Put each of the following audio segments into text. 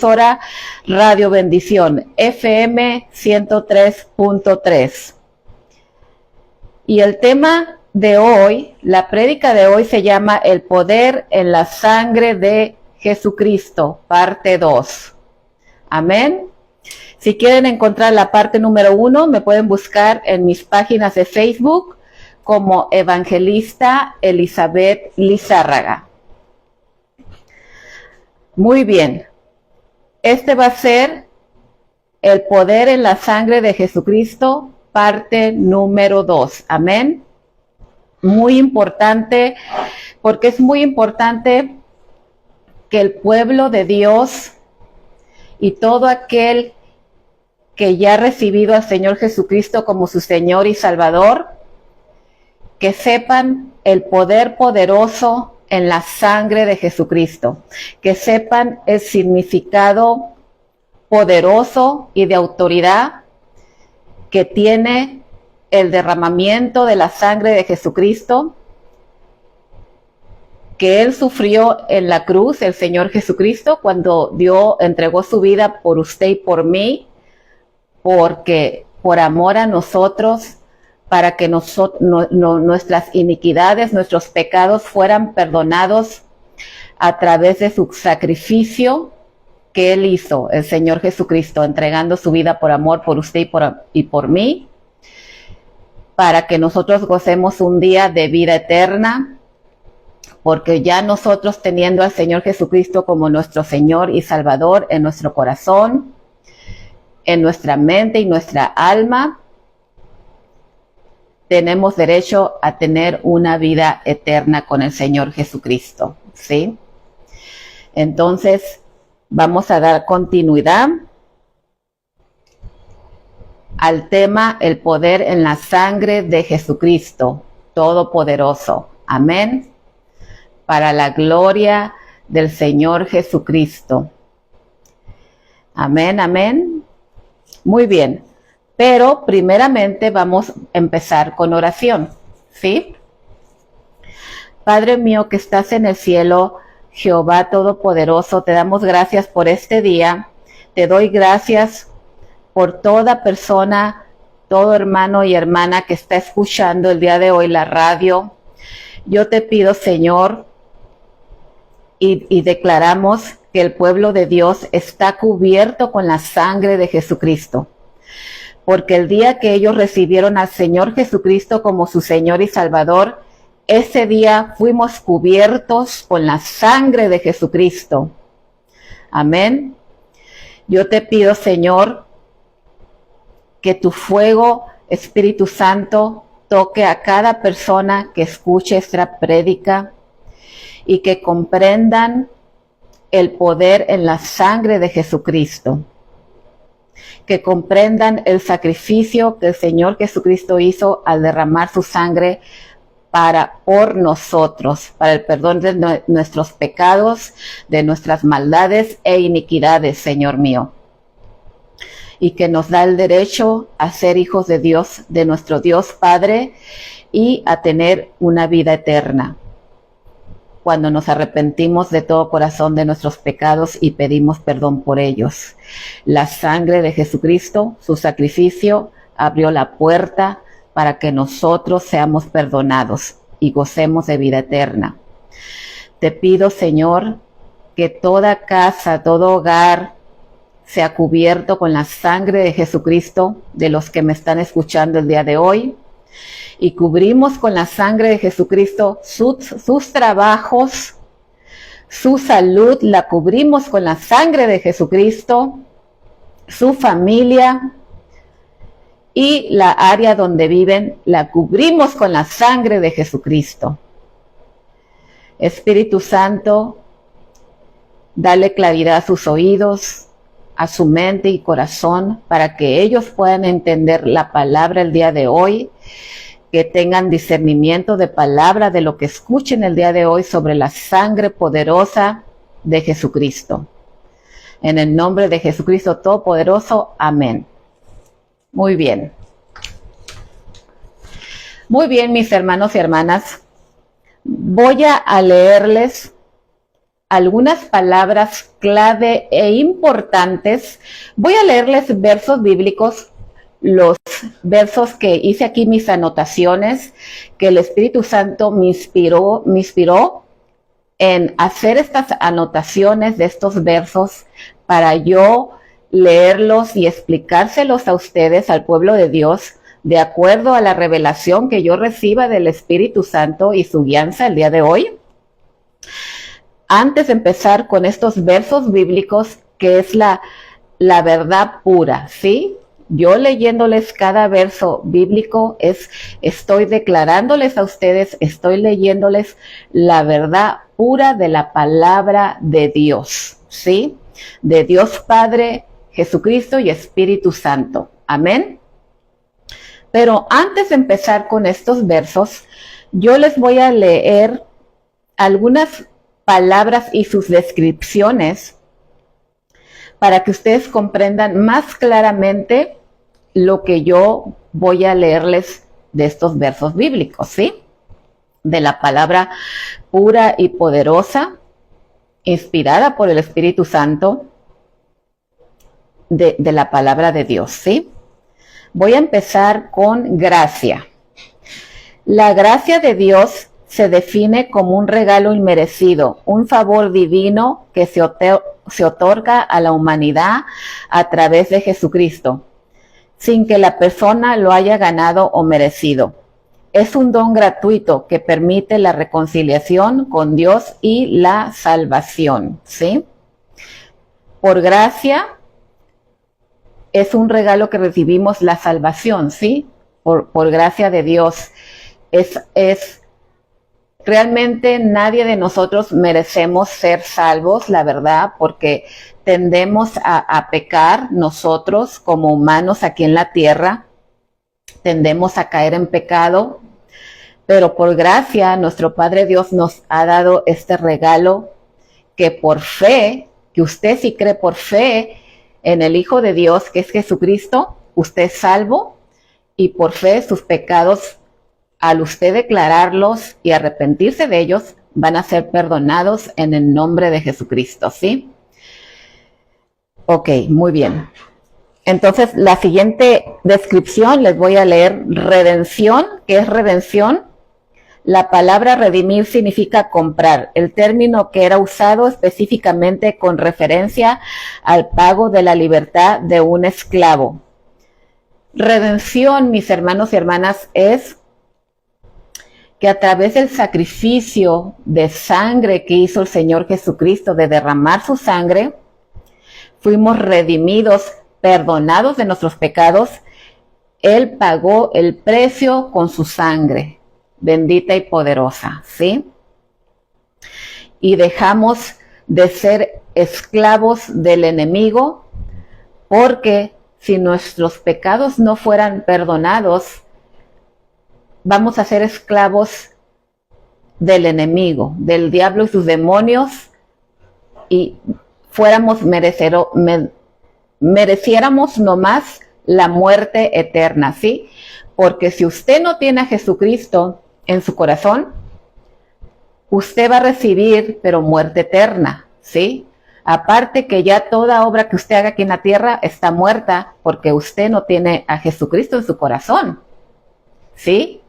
difusora Radio Bendición, FM 103.3. Y el tema de hoy, la prédica de hoy se llama El poder en la sangre de Jesucristo, parte 2. Amén. Si quieren encontrar la parte número 1, me pueden buscar en mis páginas de Facebook como Evangelista Elizabeth Lizárraga. Muy bien. Este va a ser El poder en la sangre de Jesucristo, parte número 2. Amén. Muy importante, porque es muy importante que el pueblo de Dios y todo aquel que ya ha recibido al Señor Jesucristo como su Señor y Salvador, que sepan el poder poderoso en la sangre de Jesucristo, que sepan el significado poderoso y de autoridad que tiene el derramamiento de la sangre de Jesucristo, que Él sufrió en la cruz, el Señor Jesucristo, cuando entregó su vida por usted y por mí, porque por amor a nosotros, para que nuestras iniquidades, nuestros pecados fueran perdonados a través de su sacrificio que Él hizo, el Señor Jesucristo, entregando su vida por amor por usted y por mí, para que nosotros gocemos un día de vida eterna, porque ya nosotros teniendo al Señor Jesucristo como nuestro Señor y Salvador en nuestro corazón, en nuestra mente y nuestra alma, tenemos derecho a tener una vida eterna con el Señor Jesucristo, ¿sí? Entonces, vamos a dar continuidad al tema El poder en la sangre de Jesucristo, Todopoderoso. Amén. Para la gloria del Señor Jesucristo. Amén, amén. Muy bien. Pero primeramente vamos a empezar con oración, ¿sí? Padre mío que estás en el cielo, Jehová Todopoderoso, te damos gracias por este día. Te doy gracias por toda persona, todo hermano y hermana que está escuchando el día de hoy la radio. Yo te pido, Señor, y declaramos que el pueblo de Dios está cubierto con la sangre de Jesucristo. Porque el día que ellos recibieron al Señor Jesucristo como su Señor y Salvador, ese día fuimos cubiertos con la sangre de Jesucristo. Amén. Yo te pido, Señor, que tu fuego, Espíritu Santo, toque a cada persona que escuche esta prédica y que comprendan el poder en la sangre de Jesucristo. Que comprendan el sacrificio que el Señor Jesucristo hizo al derramar su sangre por nosotros, para el perdón de nuestros pecados, de nuestras maldades e iniquidades, Señor mío. Y que nos da el derecho a ser hijos de Dios, de nuestro Dios Padre, y a tener una vida eterna, cuando nos arrepentimos de todo corazón de nuestros pecados y pedimos perdón por ellos. La sangre de Jesucristo, su sacrificio, abrió la puerta para que nosotros seamos perdonados y gocemos de vida eterna. Te pido, Señor, que toda casa, todo hogar sea cubierto con la sangre de Jesucristo, de los que me están escuchando el día de hoy, y cubrimos con la sangre de Jesucristo sus trabajos, su salud, la cubrimos con la sangre de Jesucristo, su familia y la área donde viven, la cubrimos con la sangre de Jesucristo. Espíritu Santo, dale claridad a sus oídos, a su mente y corazón, para que ellos puedan entender la palabra el día de hoy, que tengan discernimiento de palabra de lo que escuchen el día de hoy sobre la sangre poderosa de Jesucristo. En el nombre de Jesucristo Todopoderoso, amén. Muy bien. Muy bien, mis hermanos y hermanas. Voy a leerles algunas palabras clave e importantes. Voy a leerles versos bíblicos, los versos que hice aquí, mis anotaciones, que el Espíritu Santo me inspiró en hacer estas anotaciones de estos versos para yo leerlos y explicárselos a ustedes, al pueblo de Dios, de acuerdo a la revelación que yo reciba del Espíritu Santo y su guianza el día de hoy. Antes de empezar con estos versos bíblicos, que es la verdad pura, ¿sí? Yo leyéndoles cada verso bíblico, estoy declarándoles a ustedes, estoy leyéndoles la verdad pura de la palabra de Dios, ¿sí? De Dios Padre, Jesucristo y Espíritu Santo. Amén. Pero antes de empezar con estos versos, yo les voy a leer algunas palabras y sus descripciones para que ustedes comprendan más claramente lo que yo voy a leerles de estos versos bíblicos, ¿sí? De la palabra pura y poderosa, inspirada por el Espíritu Santo, de la palabra de Dios, ¿sí? Voy a empezar con gracia. La gracia de Dios se define como un regalo inmerecido, un favor divino que se otorga a la humanidad a través de Jesucristo, sin que la persona lo haya ganado o merecido. Es un don gratuito que permite la reconciliación con Dios y la salvación, ¿sí? Por gracia es un regalo que recibimos la salvación, ¿sí? Por gracia de Dios. Realmente nadie de nosotros merecemos ser salvos, la verdad, porque tendemos a pecar nosotros como humanos aquí en la tierra, tendemos a caer en pecado, pero por gracia nuestro Padre Dios nos ha dado este regalo que por fe, que usted sí cree por fe en el Hijo de Dios, que es Jesucristo, usted es salvo y por fe sus pecados, al usted declararlos y arrepentirse de ellos, van a ser perdonados en el nombre de Jesucristo, ¿sí? Ok, muy bien. Entonces, la siguiente descripción les voy a leer redención. ¿Qué es redención? La palabra redimir significa comprar, el término que era usado específicamente con referencia al pago de la libertad de un esclavo. Redención, mis hermanos y hermanas, es que a través del sacrificio de sangre que hizo el Señor Jesucristo, de derramar su sangre, fuimos redimidos, perdonados de nuestros pecados. Él pagó el precio con su sangre, bendita y poderosa, ¿sí? Y dejamos de ser esclavos del enemigo, porque si nuestros pecados no fueran perdonados, vamos a ser esclavos del enemigo, del diablo y sus demonios, y mereciéramos nomás la muerte eterna, ¿sí? Porque si usted no tiene a Jesucristo en su corazón, usted va a recibir, pero muerte eterna, ¿sí? Aparte que ya toda obra que usted haga aquí en la tierra está muerta, porque usted no tiene a Jesucristo en su corazón, ¿sí?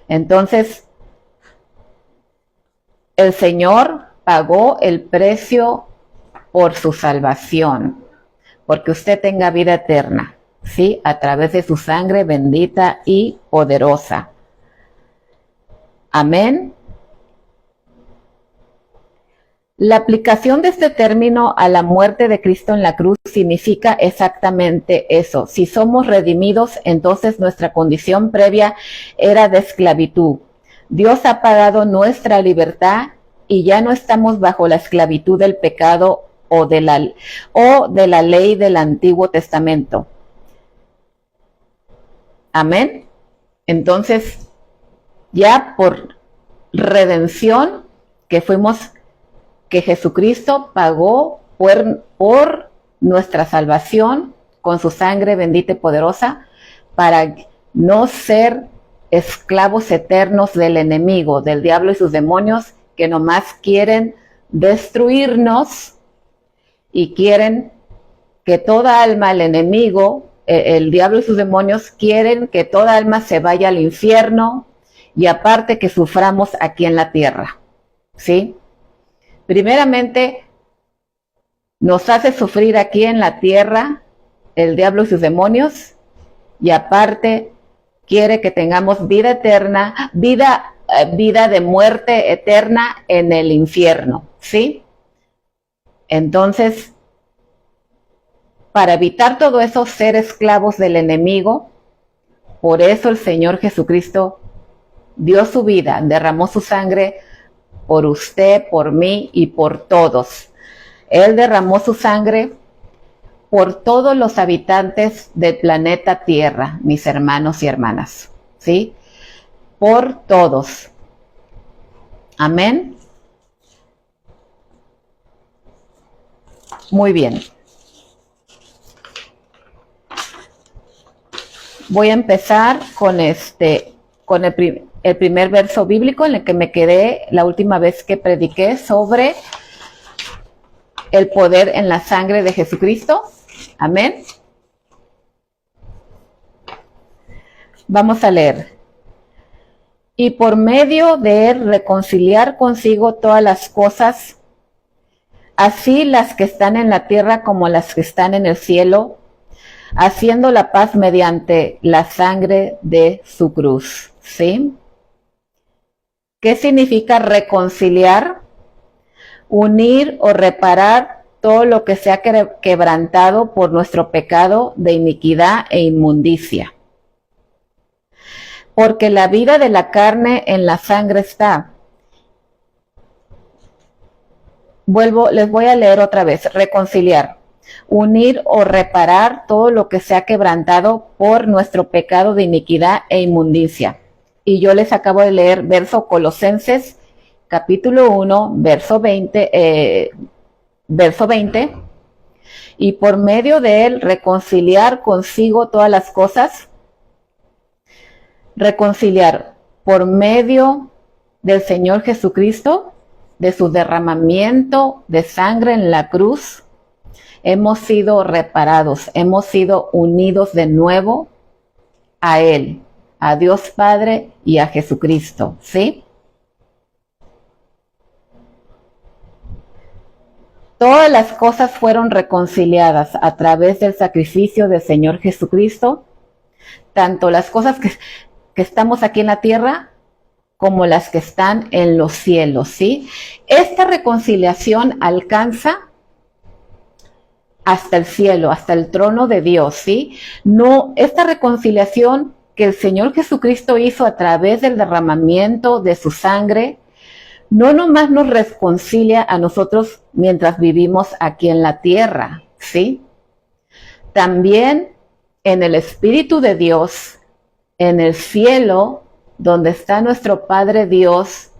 Entonces, el Señor pagó el precio por su salvación, porque usted tenga vida eterna, ¿sí? A través de su sangre bendita y poderosa. Amén. La aplicación de este término a la muerte de Cristo en la cruz significa exactamente eso. Si somos redimidos, entonces nuestra condición previa era de esclavitud. Dios ha pagado nuestra libertad y ya no estamos bajo la esclavitud del pecado o de la ley del Antiguo Testamento. Amén. Entonces, ya por redención que Jesucristo pagó por nuestra salvación con su sangre bendita y poderosa, para no ser esclavos eternos del enemigo, del diablo y sus demonios, que nomás quieren destruirnos y quieren que toda alma, el enemigo, el diablo y sus demonios, quieren que toda alma se vaya al infierno y aparte que suframos aquí en la tierra, ¿sí? Primeramente, nos hace sufrir aquí en la tierra el diablo y sus demonios y aparte quiere que tengamos vida eterna, vida de muerte eterna en el infierno, ¿sí? Entonces, para evitar todo eso, ser esclavos del enemigo, por eso el Señor Jesucristo dio su vida, derramó su sangre por usted, por mí y por todos. Él derramó su sangre por todos los habitantes del planeta Tierra, mis hermanos y hermanas, ¿sí? Por todos. Amén. Muy bien. Voy a empezar con el primer verso bíblico en el que me quedé la última vez que prediqué sobre el poder en la sangre de Jesucristo. Amén. Vamos a leer. Y por medio de él reconciliar consigo todas las cosas, así las que están en la tierra como las que están en el cielo, haciendo la paz mediante la sangre de su cruz. ¿Sí? ¿Qué significa reconciliar? Unir o reparar todo lo que se ha quebrantado por nuestro pecado de iniquidad e inmundicia. Porque la vida de la carne en la sangre está. Les voy a leer otra vez. Reconciliar. Unir o reparar todo lo que se ha quebrantado por nuestro pecado de iniquidad e inmundicia. Y yo les acabo de leer verso Colosenses, capítulo 1, verso 20, y por medio de él reconciliar consigo todas las cosas. Reconciliar por medio del Señor Jesucristo, de su derramamiento de sangre en la cruz, hemos sido reparados, hemos sido unidos de nuevo a Él, a Dios Padre y a Jesucristo, ¿sí? Todas las cosas fueron reconciliadas a través del sacrificio del Señor Jesucristo, tanto las cosas que estamos aquí en la tierra como las que están en los cielos, ¿sí? Esta reconciliación alcanza hasta el cielo, hasta el trono de Dios, ¿sí? No, esta reconciliación que el Señor Jesucristo hizo a través del derramamiento de su sangre, no nomás nos reconcilia a nosotros mientras vivimos aquí en la tierra, ¿sí? También en el Espíritu de Dios, en el cielo, donde está nuestro Padre Dios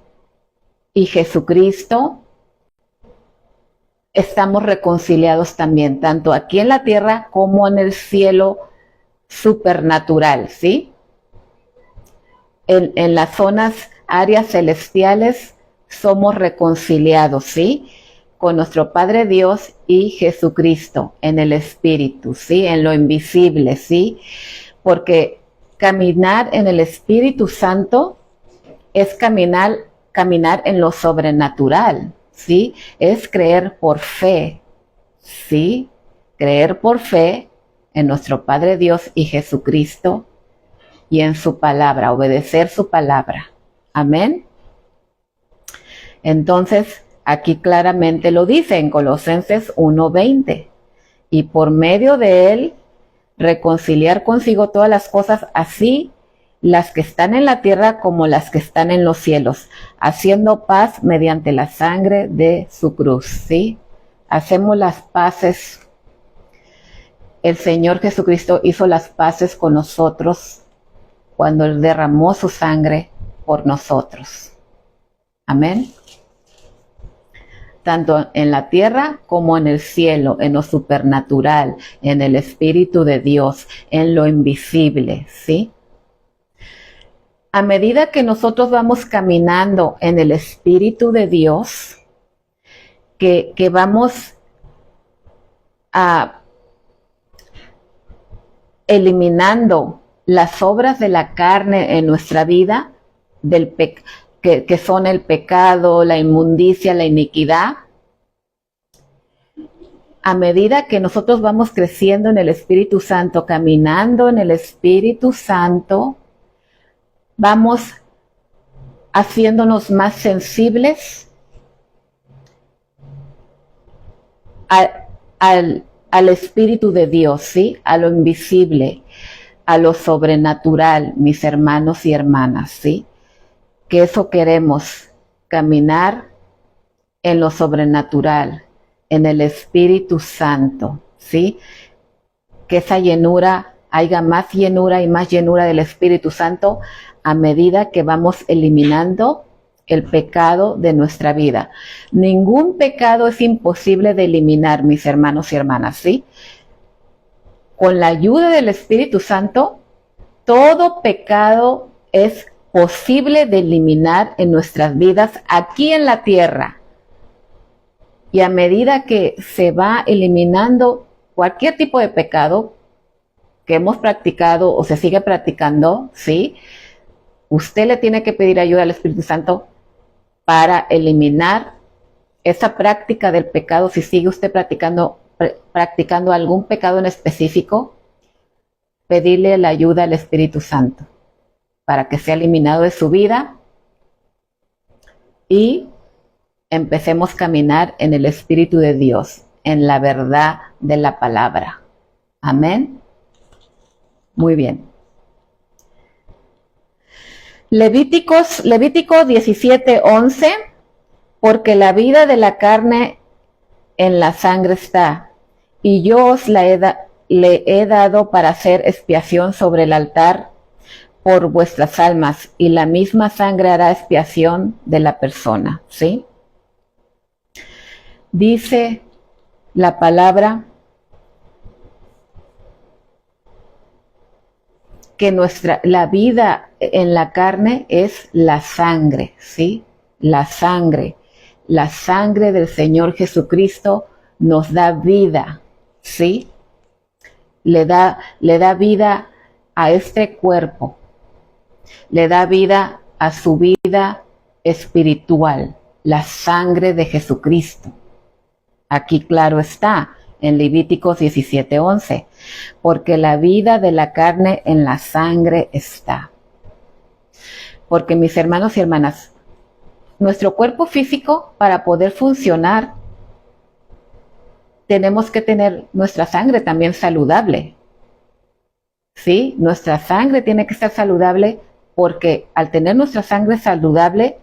y Jesucristo, estamos reconciliados también, tanto aquí en la tierra como en el cielo supernatural, ¿sí? En las zonas, áreas celestiales, somos reconciliados, ¿sí? Con nuestro Padre Dios y Jesucristo, en el Espíritu, ¿sí? En lo invisible, ¿sí? Porque caminar en el Espíritu Santo es caminar en lo sobrenatural, ¿sí? Es creer por fe, ¿sí? Creer por fe en nuestro Padre Dios y Jesucristo y en su palabra, obedecer su palabra. Amén. Entonces, aquí claramente lo dice en Colosenses 1:20. Y por medio de él, reconciliar consigo todas las cosas, así las que están en la tierra como las que están en los cielos, haciendo paz mediante la sangre de su cruz, ¿sí? Hacemos las paces. El Señor Jesucristo hizo las paces con nosotros cuando Él derramó su sangre por nosotros. Amén. Tanto en la tierra como en el cielo, en lo supernatural, en el Espíritu de Dios, en lo invisible, ¿sí? A medida que nosotros vamos caminando en el Espíritu de Dios, que vamos a eliminando las obras de la carne en nuestra vida, que son el pecado, la inmundicia, la iniquidad. A medida que nosotros vamos creciendo en el Espíritu Santo, caminando en el Espíritu Santo, vamos haciéndonos más sensibles al Espíritu de Dios, ¿sí? A lo invisible, a lo sobrenatural, mis hermanos y hermanas, ¿sí? Que eso queremos, caminar en lo sobrenatural, en el Espíritu Santo, ¿sí? Que esa llenura, haya más llenura y más llenura del Espíritu Santo a medida que vamos eliminando el pecado de nuestra vida. Ningún pecado es imposible de eliminar, mis hermanos y hermanas, ¿sí? Con la ayuda del Espíritu Santo, todo pecado es posible de eliminar en nuestras vidas aquí en la tierra. Y a medida que se va eliminando cualquier tipo de pecado que hemos practicado o se sigue practicando, ¿sí? Usted le tiene que pedir ayuda al Espíritu Santo para eliminar esa práctica del pecado. Si sigue usted practicando algún pecado en específico, pedirle la ayuda al Espíritu Santo para que sea eliminado de su vida y empecemos a caminar en el Espíritu de Dios, en la verdad de la palabra. Amén. Muy bien. Levítico 17:11, porque la vida de la carne en la sangre está, y yo os le he dado para hacer expiación sobre el altar por vuestras almas, y la misma sangre hará expiación de la persona, ¿sí? Dice la palabra que la vida en la carne es la sangre, ¿sí? La sangre del Señor Jesucristo nos da vida, ¿sí? Le da vida a este cuerpo, le da vida a su vida espiritual, la sangre de Jesucristo. Aquí claro está, en Levíticos 17:11, porque la vida de la carne en la sangre está. Porque mis hermanos y hermanas, nuestro cuerpo físico, para poder funcionar, tenemos que tener nuestra sangre también saludable. ¿Sí? Nuestra sangre tiene que estar saludable porque al tener nuestra sangre saludable,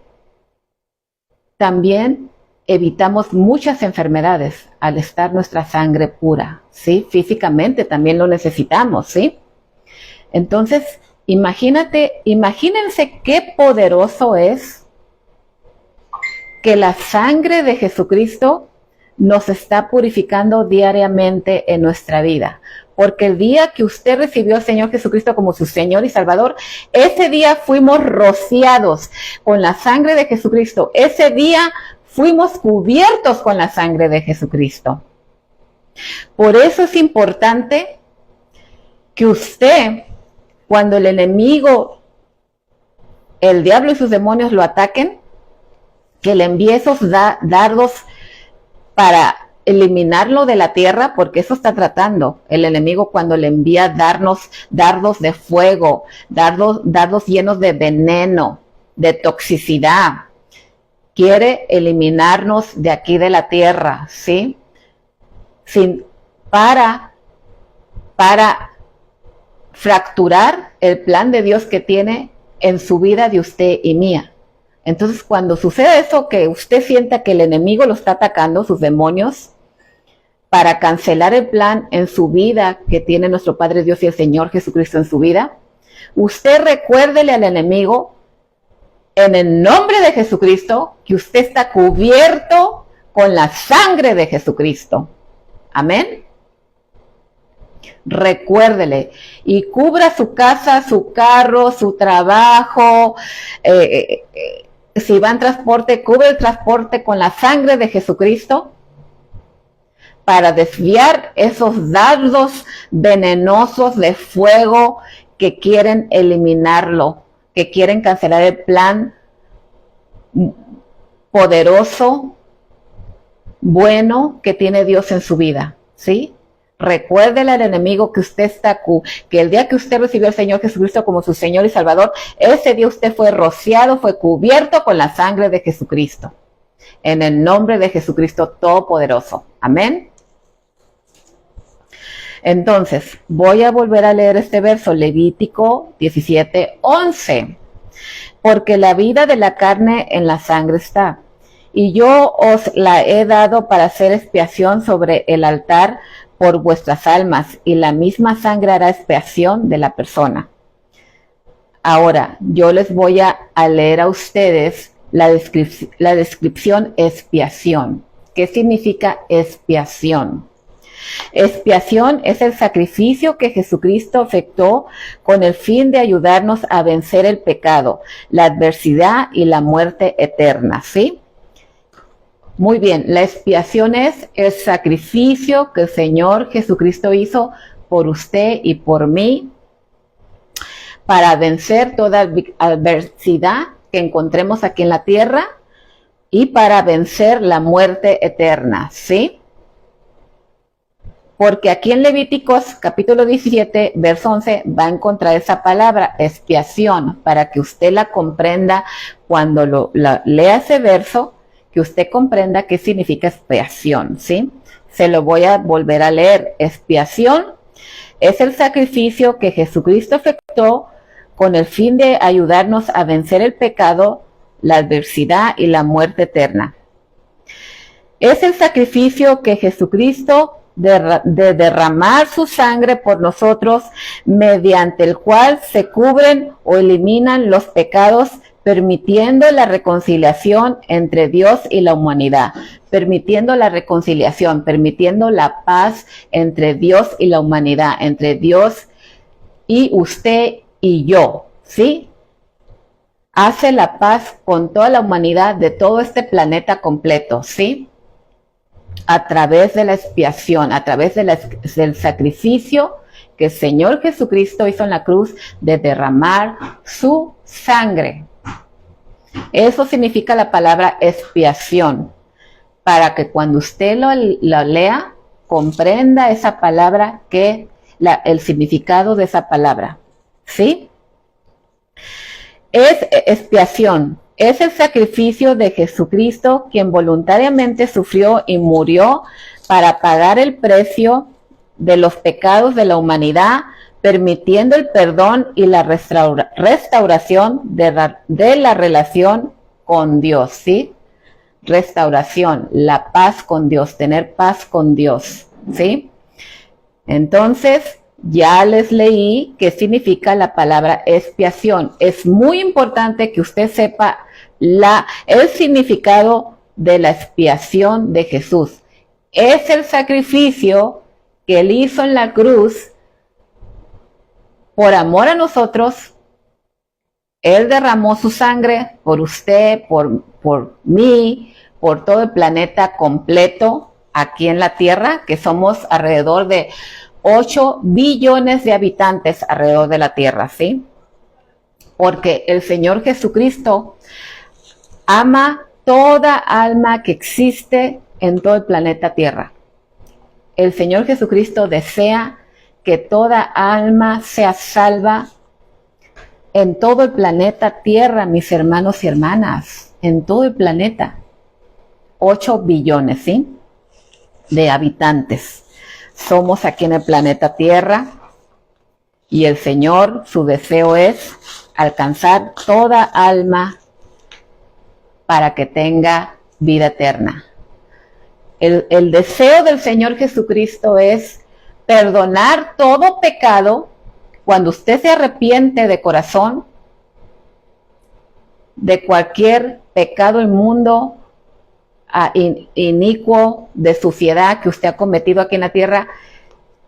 también evitamos muchas enfermedades al estar nuestra sangre pura, ¿sí? Físicamente también lo necesitamos, ¿sí? Entonces, imagínense qué poderoso es que la sangre de Jesucristo nos está purificando diariamente en nuestra vida. Porque el día que usted recibió al Señor Jesucristo como su Señor y Salvador, ese día fuimos rociados con la sangre de Jesucristo. Ese día fuimos cubiertos con la sangre de Jesucristo. Por eso es importante que usted, cuando el enemigo, el diablo y sus demonios lo ataquen, que le envíe esos dardos para eliminarlo de la tierra, porque eso está tratando el enemigo cuando le envía dardos de fuego, dardos llenos de veneno, de toxicidad. Quiere eliminarnos de aquí de la tierra, ¿sí? Para fracturar el plan de Dios que tiene en su vida de usted y mía. Entonces, cuando sucede eso, que usted sienta que el enemigo lo está atacando, sus demonios, para cancelar el plan en su vida que tiene nuestro Padre Dios y el Señor Jesucristo en su vida, usted recuérdele al enemigo, en el nombre de Jesucristo, que usted está cubierto con la sangre de Jesucristo. Amén. Recuérdele y cubra su casa, su carro, su trabajo, si va en transporte, cubre el transporte con la sangre de Jesucristo para desviar esos dardos venenosos de fuego que quieren eliminarlo, que quieren cancelar el plan poderoso, bueno que tiene Dios en su vida, ¿sí? Recuérdele al enemigo que usted está, que el día que usted recibió al Señor Jesucristo como su Señor y Salvador, ese día usted fue rociado, fue cubierto con la sangre de Jesucristo. En el nombre de Jesucristo Todopoderoso. Amén. Entonces, voy a volver a leer este verso, Levítico 17:11. Porque la vida de la carne en la sangre está, y yo os la he dado para hacer expiación sobre el altar por vuestras almas, y la misma sangre hará expiación de la persona. Ahora, yo les voy a leer a ustedes la descripción expiación. ¿Qué significa expiación? Expiación es el sacrificio que Jesucristo efectuó con el fin de ayudarnos a vencer el pecado, la adversidad y la muerte eterna, ¿sí? Muy bien, la expiación es el sacrificio que el Señor Jesucristo hizo por usted y por mí para vencer toda adversidad que encontremos aquí en la tierra y para vencer la muerte eterna, ¿sí? Porque aquí en Levíticos capítulo 17, verso 11, va a encontrar esa palabra, expiación, para que usted la comprenda cuando lea ese verso, que usted comprenda qué significa expiación, ¿sí? Se lo voy a volver a leer. Expiación es el sacrificio que Jesucristo efectuó con el fin de ayudarnos a vencer el pecado, la adversidad y la muerte eterna. Es el sacrificio que Jesucristo de derramar su sangre por nosotros, mediante el cual se cubren o eliminan los pecados, permitiendo la reconciliación entre Dios y la humanidad, permitiendo la reconciliación, permitiendo la paz entre Dios y la humanidad, entre Dios y usted y yo, ¿sí? Hace la paz con toda la humanidad de todo este planeta completo, ¿sí? A través de la expiación, a través del sacrificio que el Señor Jesucristo hizo en la cruz de derramar su sangre. Eso significa la palabra expiación, para que cuando usted lo lea, comprenda esa palabra, el significado de esa palabra, ¿sí? Es expiación. Es el sacrificio de Jesucristo, quien voluntariamente sufrió y murió para pagar el precio de los pecados de la humanidad, permitiendo el perdón y la restauración de la relación con Dios, ¿sí? Restauración, la paz con Dios, tener paz con Dios, ¿sí? Entonces, ya les leí qué significa la palabra expiación. Es muy importante que usted sepa el significado de la expiación de Jesús. Es el sacrificio que Él hizo en la cruz por amor a nosotros. Él derramó su sangre por usted, por mí, por todo el planeta completo aquí en la Tierra, que somos alrededor de 8 billones de habitantes alrededor de la Tierra, ¿sí? Porque el Señor Jesucristo ama toda alma que existe en todo el planeta Tierra. El Señor Jesucristo desea que toda alma sea salva en todo el planeta Tierra, mis hermanos y hermanas, en todo el planeta. 8 billones, ¿sí? De habitantes. Somos aquí en el planeta Tierra y el Señor, su deseo es alcanzar toda alma para que tenga vida eterna. El deseo del Señor Jesucristo es perdonar todo pecado cuando usted se arrepiente de corazón de cualquier pecado inmundo, inicuo, de suciedad que usted ha cometido aquí en la tierra.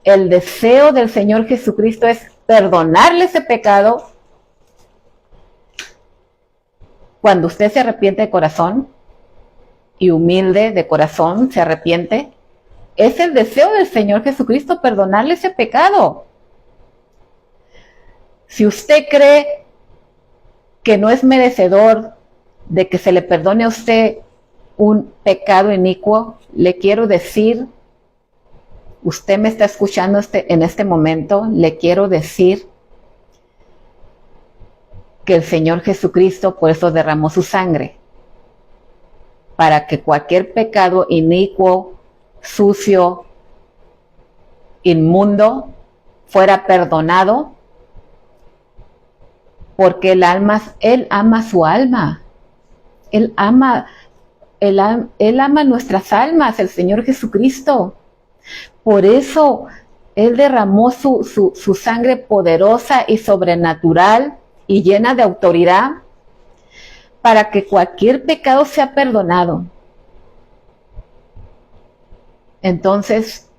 El deseo del Señor Jesucristo es perdonarle ese pecado cuando usted se arrepiente de corazón y humilde de corazón, se arrepiente, es el deseo del Señor Jesucristo perdonarle ese pecado. Si usted cree que no es merecedor de que se le perdone a usted un pecado inicuo, le quiero decir, usted me está escuchando en este momento, le quiero decir que el Señor Jesucristo por eso derramó su sangre, para que cualquier pecado inicuo, sucio, inmundo, fuera perdonado, porque Él ama su alma. Él ama nuestras almas, el Señor Jesucristo. Por eso Él derramó su sangre poderosa y sobrenatural y llena de autoridad para que cualquier pecado sea perdonado. Entonces,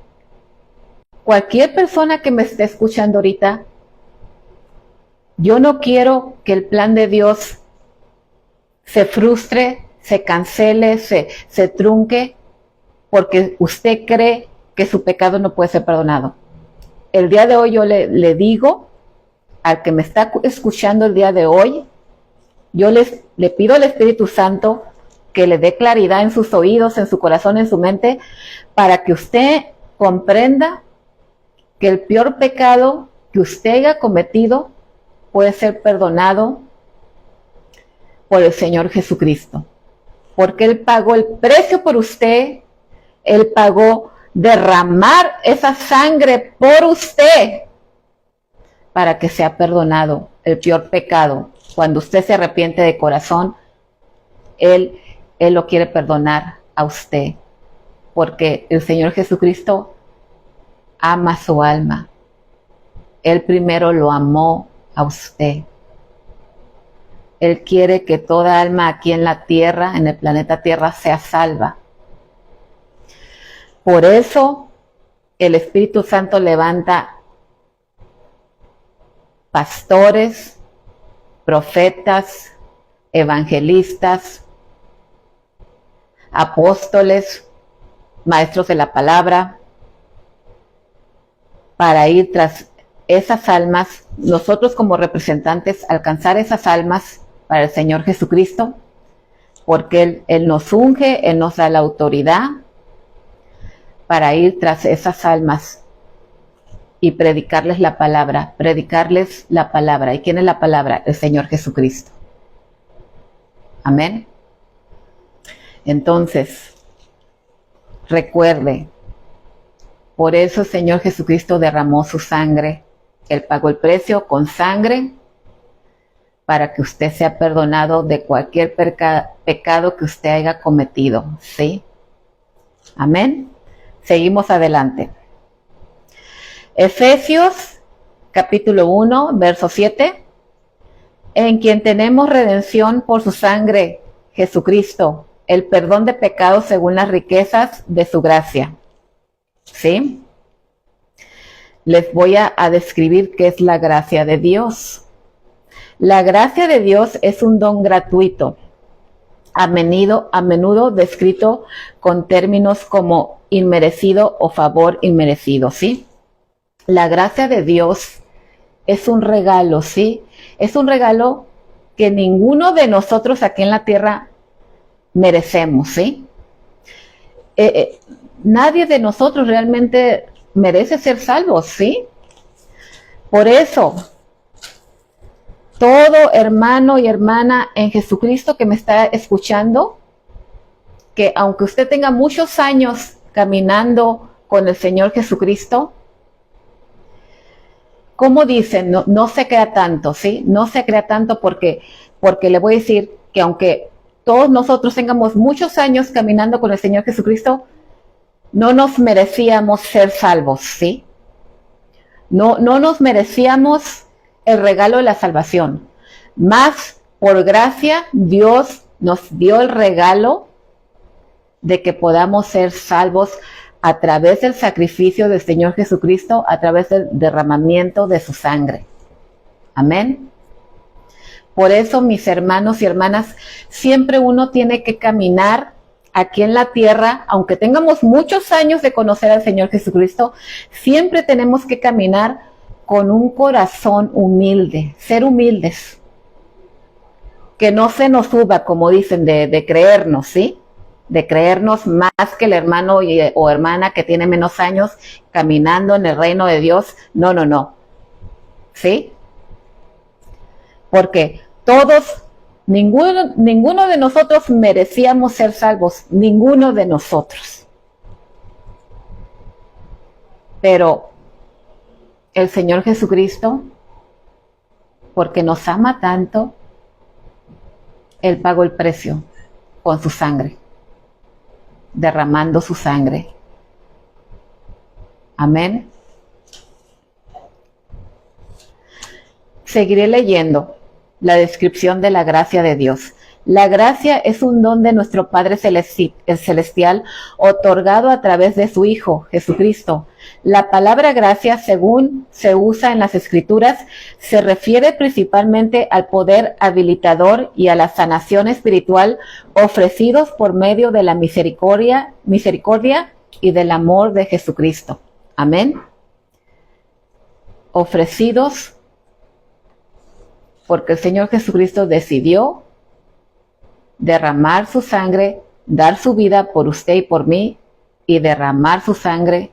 cualquier persona que me esté escuchando ahorita, yo no quiero que el plan de Dios se frustre, se cancele, se trunque, porque usted cree que su pecado no puede ser perdonado. El día de hoy yo le digo al que me está escuchando el día de hoy, yo le pido al Espíritu Santo que le dé claridad en sus oídos, en su corazón, en su mente, para que usted comprenda que el peor pecado que usted haya cometido puede ser perdonado por el Señor Jesucristo. Porque Él pagó el precio por usted, Él pagó derramar esa sangre por usted para que sea perdonado el peor pecado. Cuando usted se arrepiente de corazón, Él lo quiere perdonar a usted, porque el Señor Jesucristo ama su alma. Él primero lo amó a usted. Él quiere que toda alma aquí en la tierra, en el planeta Tierra, sea salva. Por eso el Espíritu Santo levanta pastores, profetas, evangelistas, apóstoles, maestros de la palabra, para ir tras esas almas, nosotros como representantes, alcanzar esas almas para el Señor Jesucristo, porque Él nos unge, Él nos da la autoridad para ir tras esas almas y predicarles la palabra. ¿Y quién es la palabra? El Señor Jesucristo. Amén. Entonces, recuerde, por eso el Señor Jesucristo derramó su sangre. Él pagó el precio con sangre para que usted sea perdonado de cualquier pecado que usted haya cometido. ¿Sí? Amén. Seguimos adelante. Efesios capítulo 1, verso 7. En quien tenemos redención por su sangre, Jesucristo, el perdón de pecados según las riquezas de su gracia. ¿Sí? Les voy a describir qué es la gracia de Dios. La gracia de Dios es un don gratuito, a menudo descrito con términos como inmerecido o favor inmerecido, ¿sí? La gracia de Dios es un regalo, ¿sí? Es un regalo que ninguno de nosotros aquí en la tierra merecemos, ¿sí? Nadie de nosotros realmente merece ser salvo, ¿sí? Por eso, todo hermano y hermana en Jesucristo que me está escuchando, que aunque usted tenga muchos años caminando con el Señor Jesucristo, ¿cómo dicen? No se crea tanto, ¿sí? No se crea tanto porque le voy a decir que aunque todos nosotros tengamos muchos años caminando con el Señor Jesucristo, no nos merecíamos ser salvos, ¿sí? No nos merecíamos el regalo de la salvación. Más por gracia, Dios nos dio el regalo de que podamos ser salvos a través del sacrificio del Señor Jesucristo, a través del derramamiento de su sangre. Amén. Por eso, mis hermanos y hermanas, siempre uno tiene que caminar aquí en la tierra, aunque tengamos muchos años de conocer al Señor Jesucristo, siempre tenemos que caminar con un corazón humilde, ser humildes. Que no se nos suba, como dicen, de creernos, ¿sí? De creernos más que el hermano o hermana que tiene menos años caminando en el reino de Dios. No, no, no. ¿Sí? Porque todos, ninguno de nosotros merecíamos ser salvos, ninguno de nosotros. Pero el Señor Jesucristo, porque nos ama tanto, Él pagó el precio con su sangre, derramando su sangre. Amén. Seguiré leyendo la descripción de la gracia de Dios. La gracia es un don de nuestro Padre Celestial otorgado a través de su Hijo, Jesucristo. La palabra gracia, según se usa en las Escrituras, se refiere principalmente al poder habilitador y a la sanación espiritual ofrecidos por medio de la misericordia y del amor de Jesucristo. Amén. Ofrecidos porque el Señor Jesucristo decidió derramar su sangre, dar su vida por usted y por mí, y derramar su sangre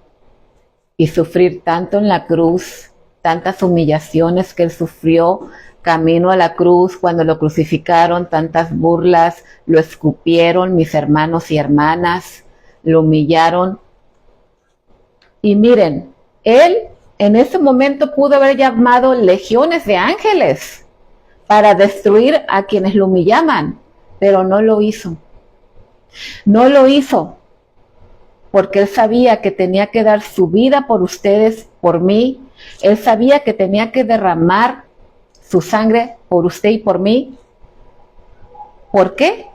y sufrir tanto en la cruz, tantas humillaciones que Él sufrió camino a la cruz cuando lo crucificaron, tantas burlas, lo escupieron mis hermanos y hermanas, lo humillaron. Y miren, Él en ese momento pudo haber llamado legiones de ángeles para destruir a quienes lo humillaban, pero no lo hizo. No lo hizo porque Él sabía que tenía que dar su vida por ustedes, por mí. Él sabía que tenía que derramar su sangre por usted y por mí. ¿Por qué?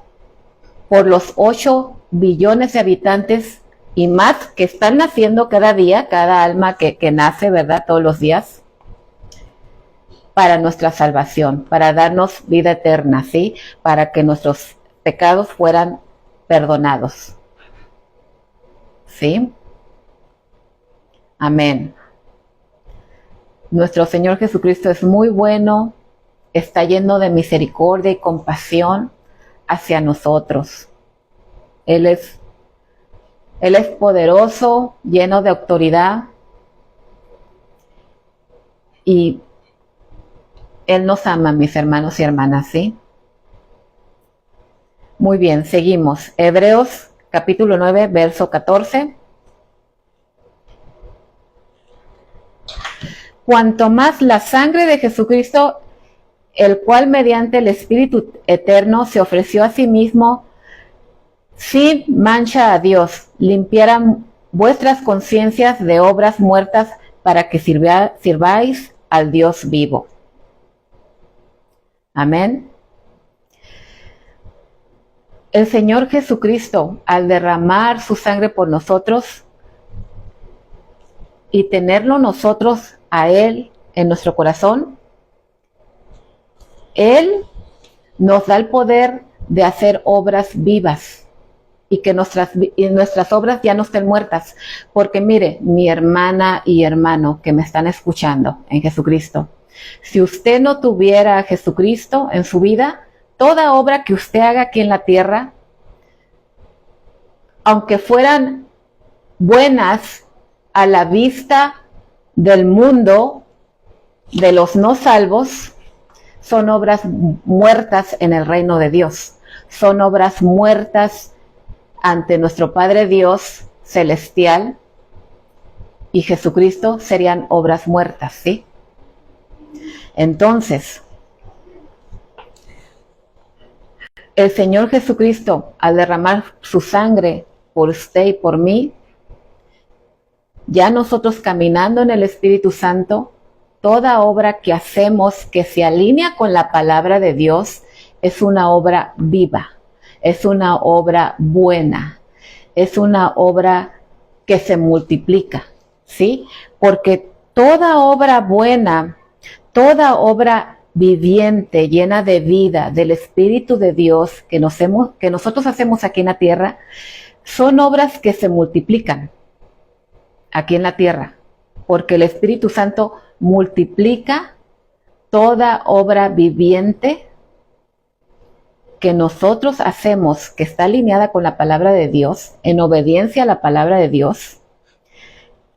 Por los 8 billones de habitantes y más que están naciendo cada día, cada alma que nace, ¿verdad? Todos los días. Para nuestra salvación, para darnos vida eterna, ¿sí? Para que nuestros pecados fueran perdonados. ¿Sí? Amén. Nuestro Señor Jesucristo es muy bueno, está lleno de misericordia y compasión hacia nosotros. Él es poderoso, lleno de autoridad y Él nos ama, mis hermanos y hermanas, ¿sí? Muy bien, seguimos. Hebreos capítulo 9, verso 14. Cuanto más la sangre de Jesucristo, el cual mediante el Espíritu Eterno se ofreció a sí mismo sin mancha a Dios, limpiara vuestras conciencias de obras muertas para que sirváis al Dios vivo. Amén. El Señor Jesucristo, al derramar su sangre por nosotros y tenerlo nosotros a Él en nuestro corazón, Él nos da el poder de hacer obras vivas y que nuestras obras ya no estén muertas. Porque mire, mi hermana y hermano que me están escuchando en Jesucristo, si usted no tuviera a Jesucristo en su vida, toda obra que usted haga aquí en la tierra, aunque fueran buenas a la vista del mundo, de los no salvos, son obras muertas en el reino de Dios. Son obras muertas ante nuestro Padre Dios celestial y Jesucristo serían obras muertas, ¿sí? Entonces, el Señor Jesucristo, al derramar su sangre por usted y por mí, ya nosotros caminando en el Espíritu Santo, toda obra que hacemos que se alinea con la palabra de Dios es una obra viva, es una obra buena, es una obra que se multiplica, ¿sí? Porque toda obra buena, toda obra viviente, llena de vida, del Espíritu de Dios que nosotros hacemos aquí en la tierra, son obras que se multiplican aquí en la tierra, porque el Espíritu Santo multiplica toda obra viviente que nosotros hacemos, que está alineada con la palabra de Dios, en obediencia a la palabra de Dios.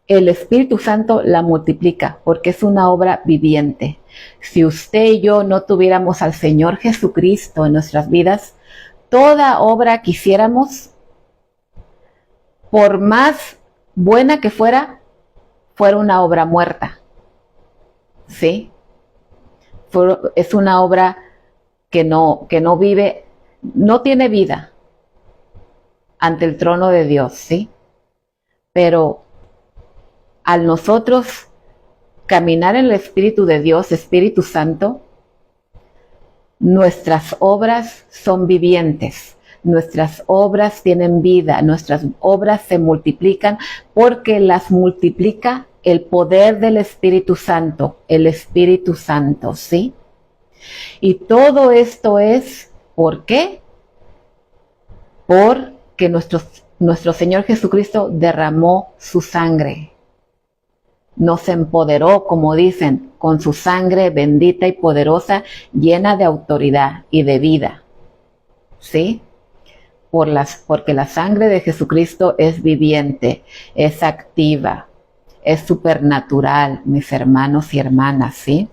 El Espíritu Santo la multiplica porque es una obra viviente. Si usted y yo no tuviéramos al Señor Jesucristo en nuestras vidas, toda obra que hiciéramos, por más buena que fuera una obra muerta. ¿Sí? Es una obra que no vive, no tiene vida ante el trono de Dios, ¿sí? Pero al nosotros caminar en el Espíritu de Dios, Espíritu Santo, nuestras obras son vivientes, nuestras obras tienen vida, nuestras obras se multiplican porque las multiplica el poder del Espíritu Santo, el Espíritu Santo, ¿sí? Y todo esto es, ¿por qué? Porque nuestro Señor Jesucristo derramó su sangre. Nos empoderó, como dicen, con su sangre bendita y poderosa, llena de autoridad y de vida. ¿Sí? Porque la sangre de Jesucristo es viviente, es activa, es supernatural, mis hermanos y hermanas, ¿sí?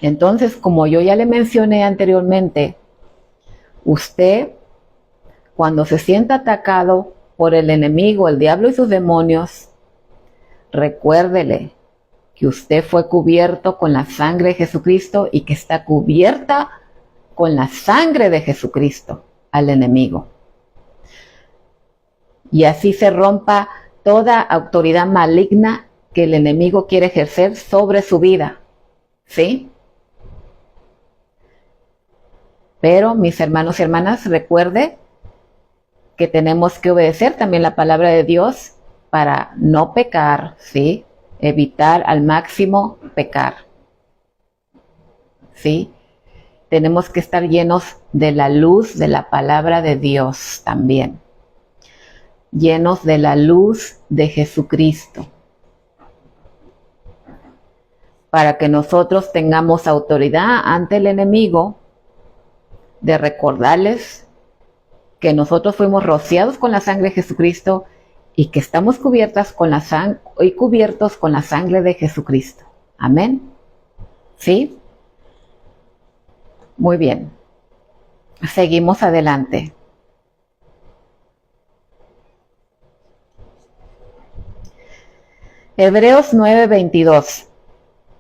Entonces, como yo ya le mencioné anteriormente, usted, cuando se sienta atacado por el enemigo, el diablo y sus demonios, recuérdele que usted fue cubierto con la sangre de Jesucristo y que está cubierta con la sangre de Jesucristo al enemigo. Y así se rompa toda autoridad maligna que el enemigo quiere ejercer sobre su vida. ¿Sí? Pero, mis hermanos y hermanas, recuerde que tenemos que obedecer también la palabra de Dios para no pecar, ¿sí? Evitar al máximo pecar, ¿sí? Tenemos que estar llenos de la luz de la palabra de Dios también. Llenos de la luz de Jesucristo. Para que nosotros tengamos autoridad ante el enemigo, de recordarles que nosotros fuimos rociados con la sangre de Jesucristo y que estamos cubiertos con la sangre de Jesucristo. Amén. ¿Sí? Muy bien. Seguimos adelante. Hebreos 9:22.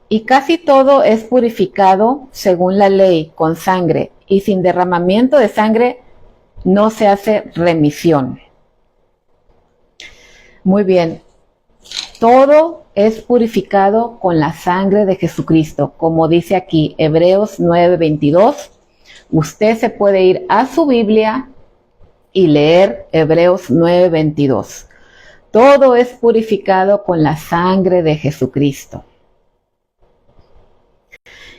Y casi todo es purificado según la ley con sangre, y sin derramamiento de sangre no se hace remisión. Muy bien. Todo es purificado con la sangre de Jesucristo, como dice aquí Hebreos 9:22. Usted se puede ir a su Biblia y leer Hebreos 9:22. Todo es purificado con la sangre de Jesucristo.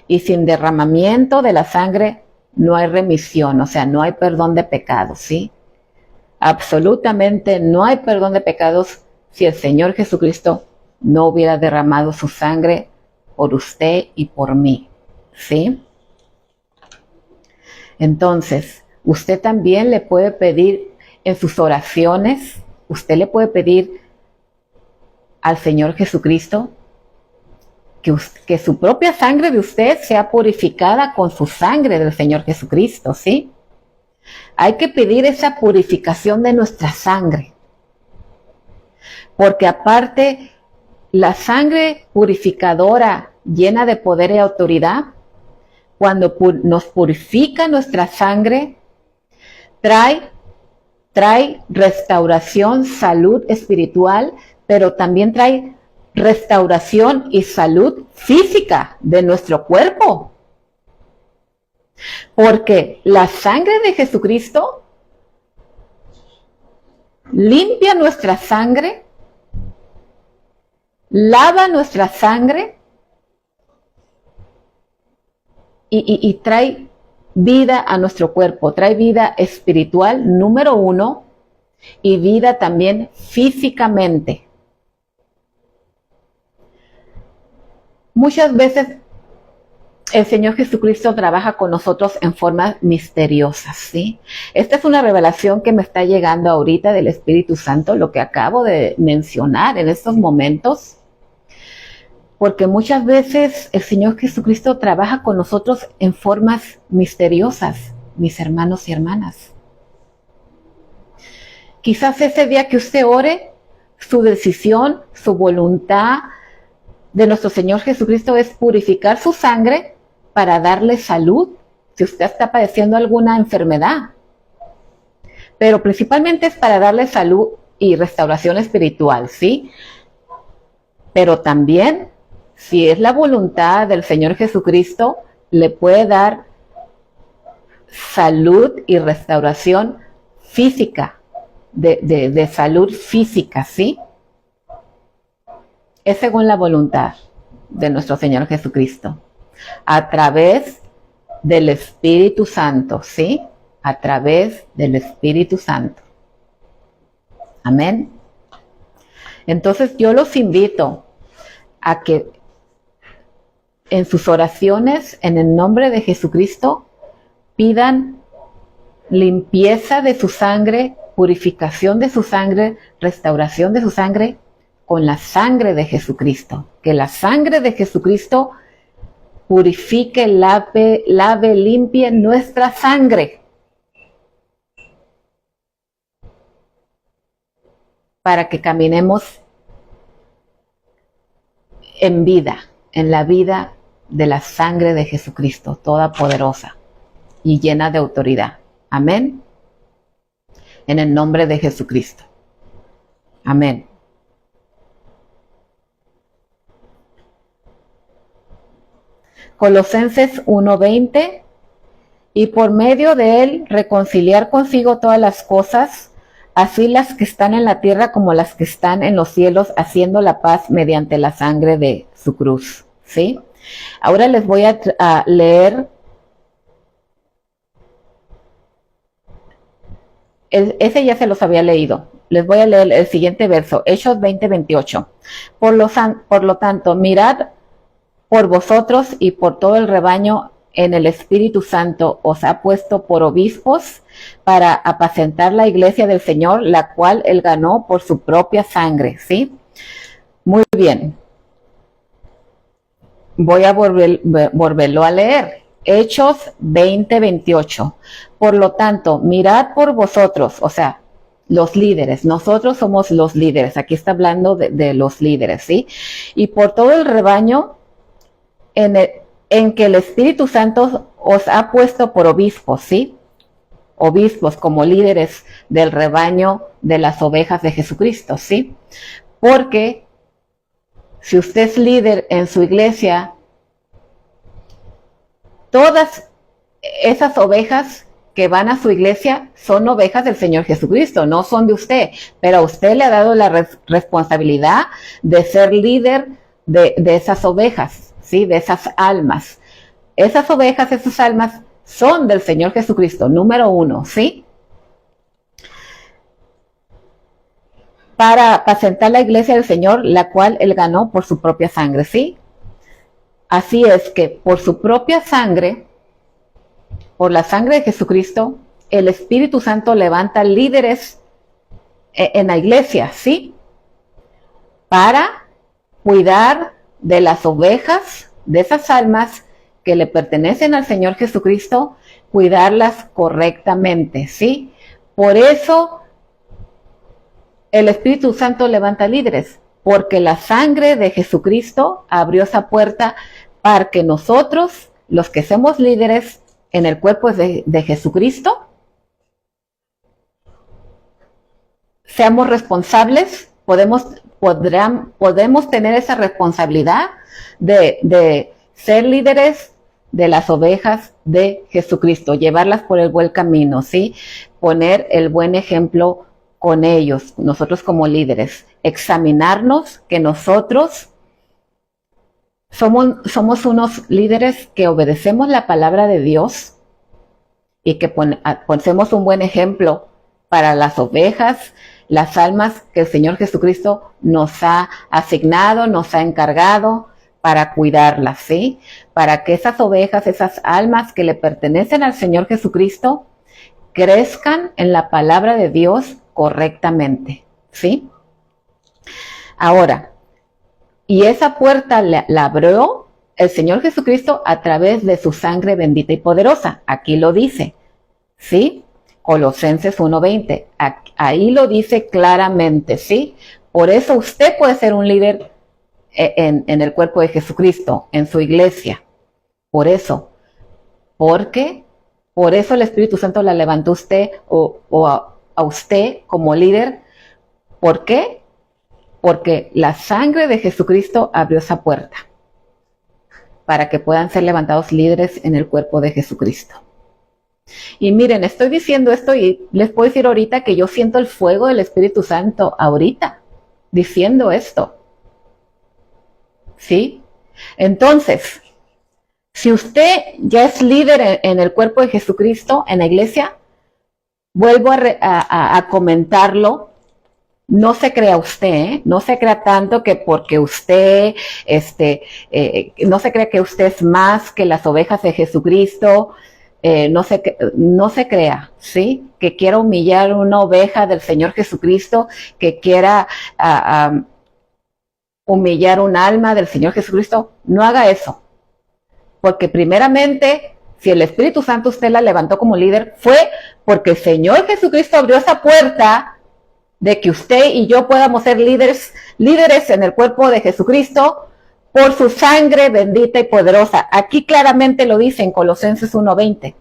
Y sin derramamiento de la sangre no hay remisión, o sea, no hay perdón de pecados, ¿sí? Absolutamente no hay perdón de pecados si el Señor Jesucristo no hubiera derramado su sangre por usted y por mí, ¿sí? Entonces, usted también le puede pedir en sus oraciones, usted le puede pedir al Señor Jesucristo que su propia sangre de usted sea purificada con su sangre del Señor Jesucristo, ¿sí? Hay que pedir esa purificación de nuestra sangre. Porque aparte, la sangre purificadora llena de poder y autoridad, cuando nos purifica nuestra sangre, trae restauración, salud espiritual, pero también trae restauración y salud física de nuestro cuerpo. Porque la sangre de Jesucristo limpia nuestra sangre, lava nuestra sangre y trae vida a nuestro cuerpo, trae vida espiritual, número uno, y vida también físicamente. Muchas veces el Señor Jesucristo trabaja con nosotros en formas misteriosas, ¿sí? Esta es una revelación que me está llegando ahorita del Espíritu Santo, lo que acabo de mencionar en estos momentos, porque muchas veces el Señor Jesucristo trabaja con nosotros en formas misteriosas, mis hermanos y hermanas. Quizás ese día que usted ore, su decisión, su voluntad de nuestro Señor Jesucristo es purificar su sangre para darle salud, si usted está padeciendo alguna enfermedad. Pero principalmente es para darle salud y restauración espiritual, ¿sí? Pero también, si es la voluntad del Señor Jesucristo, le puede dar salud y restauración física, de salud física, ¿sí? Es según la voluntad de nuestro Señor Jesucristo, a través del Espíritu Santo, ¿sí? A través del Espíritu Santo. Amén. Entonces yo los invito a que en sus oraciones, en el nombre de Jesucristo, pidan limpieza de su sangre, purificación de su sangre, restauración de su sangre, con la sangre de Jesucristo. Que la sangre de Jesucristo purifique, lave, limpie nuestra sangre. Para que caminemos en vida, en la vida de la sangre de Jesucristo, toda poderosa y llena de autoridad. Amén. En el nombre de Jesucristo. Amén. Colosenses 1:20, y por medio de él reconciliar consigo todas las cosas, así las que están en la tierra como las que están en los cielos, haciendo la paz mediante la sangre de su cruz. ¿Sí? Ahora les voy a leer ese ya se los había leído. Les voy a leer el siguiente verso, Hechos 20:28. Por lo tanto, mirad por vosotros y por todo el rebaño en el Espíritu Santo os ha puesto por obispos para apacentar la iglesia del Señor, la cual él ganó por su propia sangre. ¿Sí? Muy bien. Voy a volverlo a leer. Hechos 20:28. Por lo tanto, mirad por vosotros, o sea, los líderes. Nosotros somos los líderes. Aquí está hablando de los líderes, ¿sí? Y por todo el rebaño en que el Espíritu Santo os ha puesto por obispos, ¿sí? Obispos como líderes del rebaño de las ovejas de Jesucristo, ¿sí? Porque si usted es líder en su iglesia, todas esas ovejas que van a su iglesia son ovejas del Señor Jesucristo, no son de usted, pero a usted le ha dado la responsabilidad de ser líder de esas ovejas, ¿sí? De esas almas. Esas ovejas, esas almas son del Señor Jesucristo, número uno, ¿sí? Para apacentar la iglesia del Señor, la cual él ganó por su propia sangre, ¿sí? Así es que por su propia sangre, por la sangre de Jesucristo, el Espíritu Santo levanta líderes en la iglesia, ¿sí? Para cuidar de las ovejas, de esas almas que le pertenecen al Señor Jesucristo, cuidarlas correctamente, ¿sí? Por eso el Espíritu Santo levanta líderes, porque la sangre de Jesucristo abrió esa puerta para que nosotros, los que somos líderes en el cuerpo de Jesucristo, seamos responsables, podemos tener esa responsabilidad de ser líderes de las ovejas de Jesucristo, llevarlas por el buen camino, ¿sí? Poner el buen ejemplo con ellos, nosotros como líderes, examinarnos que nosotros somos unos líderes que obedecemos la palabra de Dios y que ponemos un buen ejemplo para las ovejas, las almas que el Señor Jesucristo nos ha asignado, nos ha encargado para cuidarlas, ¿sí? Para que esas ovejas, esas almas que le pertenecen al Señor Jesucristo, crezcan en la palabra de Dios correctamente, ¿sí? Ahora, y esa puerta la abrió el Señor Jesucristo a través de su sangre bendita y poderosa. Aquí lo dice, ¿sí? Colosenses 1:20. Ahí lo dice claramente, ¿sí? Por eso usted puede ser un líder en el cuerpo de Jesucristo, en su iglesia. Por eso. Porque por eso el Espíritu Santo la levantó usted o a usted como líder. ¿Por qué? Porque la sangre de Jesucristo abrió esa puerta para que puedan ser levantados líderes en el cuerpo de Jesucristo. Y miren, estoy diciendo esto y les puedo decir ahorita que yo siento el fuego del Espíritu Santo ahorita, diciendo esto. ¿Sí? Entonces, si usted ya es líder en el cuerpo de Jesucristo, en la iglesia, vuelvo a comentarlo. No se crea usted, ¿eh? No se crea tanto que porque usted, no se crea que usted es más que las ovejas de Jesucristo, no se crea, ¿sí? Que quiera humillar una oveja del Señor Jesucristo, que quiera humillar un alma del Señor Jesucristo, no haga eso. Porque primeramente, si el Espíritu Santo usted la levantó como líder, fue porque el Señor Jesucristo abrió esa puerta de que usted y yo podamos ser líderes en el cuerpo de Jesucristo por su sangre bendita y poderosa. Aquí claramente lo dice en Colosenses 1:20.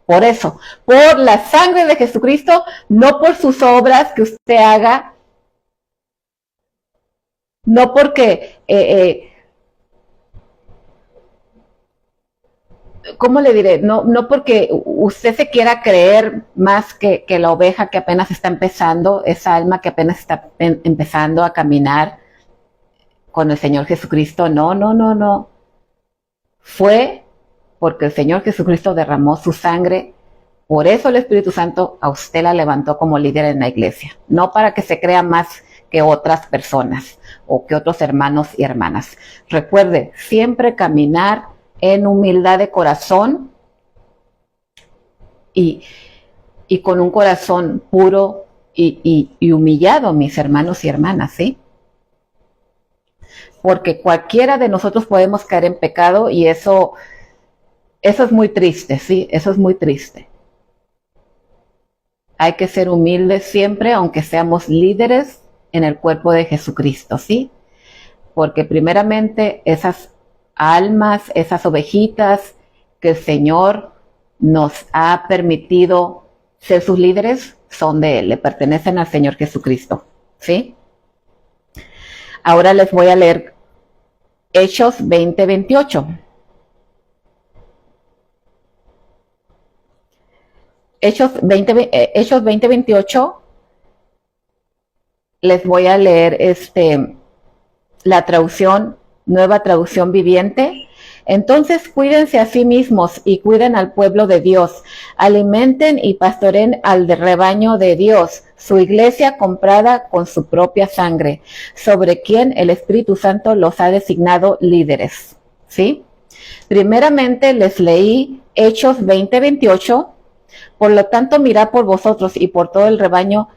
Por eso, por la sangre de Jesucristo, no por sus obras que usted haga, no porque, ¿cómo le diré? No porque usted se quiera creer más que la oveja que apenas está empezando, esa alma que apenas está empezando a caminar con el Señor Jesucristo. No. Fue porque el Señor Jesucristo derramó su sangre. Por eso el Espíritu Santo a usted la levantó como líder en la iglesia. No para que se crea más que otras personas o que otros hermanos y hermanas. Recuerde, siempre caminar en humildad de corazón y con un corazón puro y humillado, mis hermanos y hermanas, ¿sí? Porque cualquiera de nosotros podemos caer en pecado y eso es muy triste, ¿sí? Eso es muy triste. Hay que ser humildes siempre, aunque seamos líderes en el cuerpo de Jesucristo, ¿sí? Porque primeramente esas almas, esas ovejitas que el Señor nos ha permitido ser sus líderes, son de Él, le pertenecen al Señor Jesucristo, ¿sí? Ahora les voy a leer Hechos 20:28. Hechos 20:28, les voy a leer la traducción, nueva traducción viviente. Entonces cuídense a sí mismos y cuiden al pueblo de Dios. Alimenten y pastoreen al rebaño de Dios, su iglesia comprada con su propia sangre, sobre quien el Espíritu Santo los ha designado líderes. ¿Sí? Primeramente les leí Hechos 20:28. Por lo tanto, mirad por vosotros y por todo el rebaño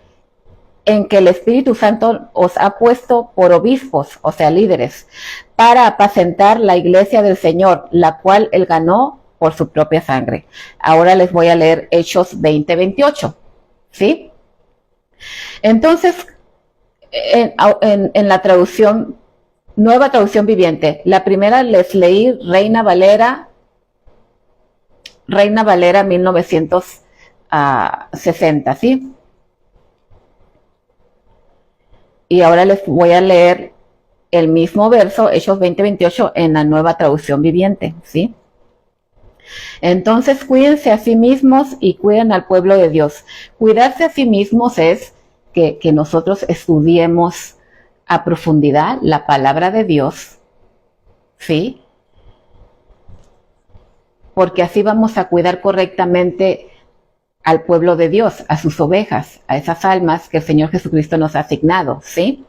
en que el Espíritu Santo os ha puesto por obispos, o sea, líderes, para apacentar la iglesia del Señor, la cual Él ganó por su propia sangre. Ahora les voy a leer Hechos 20:28, ¿sí? Entonces, en la traducción, nueva traducción viviente, la primera les leí Reina Valera 1960, ¿sí? Y ahora les voy a leer el mismo verso, Hechos 20:28, en la nueva traducción viviente, ¿sí? Entonces, cuídense a sí mismos y cuiden al pueblo de Dios. Cuidarse a sí mismos es que nosotros estudiemos a profundidad la palabra de Dios, ¿sí? Porque así vamos a cuidar correctamente al pueblo de Dios, a sus ovejas, a esas almas que el Señor Jesucristo nos ha asignado, ¿sí?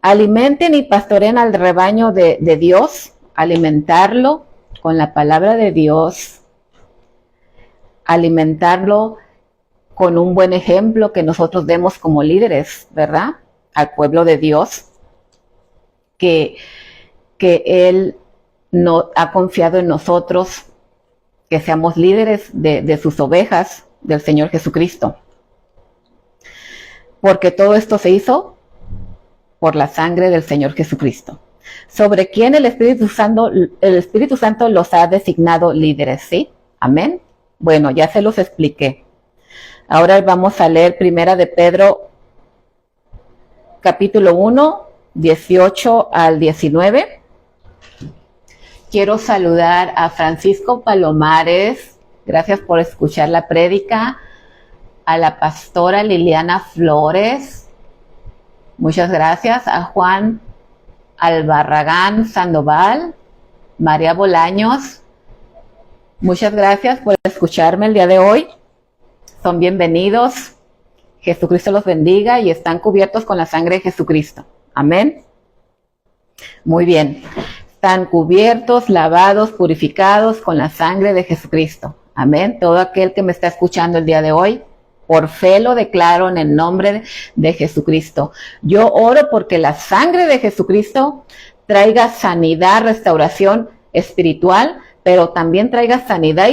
Alimenten y pastoreen al rebaño de Dios, alimentarlo con la palabra de Dios, alimentarlo con un buen ejemplo que nosotros demos como líderes, ¿verdad? Al pueblo de Dios, que Él no ha confiado en nosotros, que seamos líderes de sus ovejas, del Señor Jesucristo. Porque todo esto se hizo por la sangre del Señor Jesucristo, sobre quien el Espíritu Santo los ha designado líderes, ¿sí? Amén. Bueno, ya se los expliqué. Ahora vamos a leer Primera de Pedro, capítulo 1, 18 al 19. Quiero saludar a Francisco Palomares, gracias por escuchar la prédica, a la pastora Liliana Flores, muchas gracias, a Juan Albarragán Sandoval, María Bolaños, muchas gracias por escucharme el día de hoy, son bienvenidos, Jesucristo los bendiga y están cubiertos con la sangre de Jesucristo, amén. Muy bien, están cubiertos, lavados, purificados con la sangre de Jesucristo, amén. Todo aquel que me está escuchando el día de hoy, por fe lo declaro en el nombre de Jesucristo. Yo oro porque la sangre de Jesucristo traiga sanidad, restauración espiritual, pero también traiga sanidad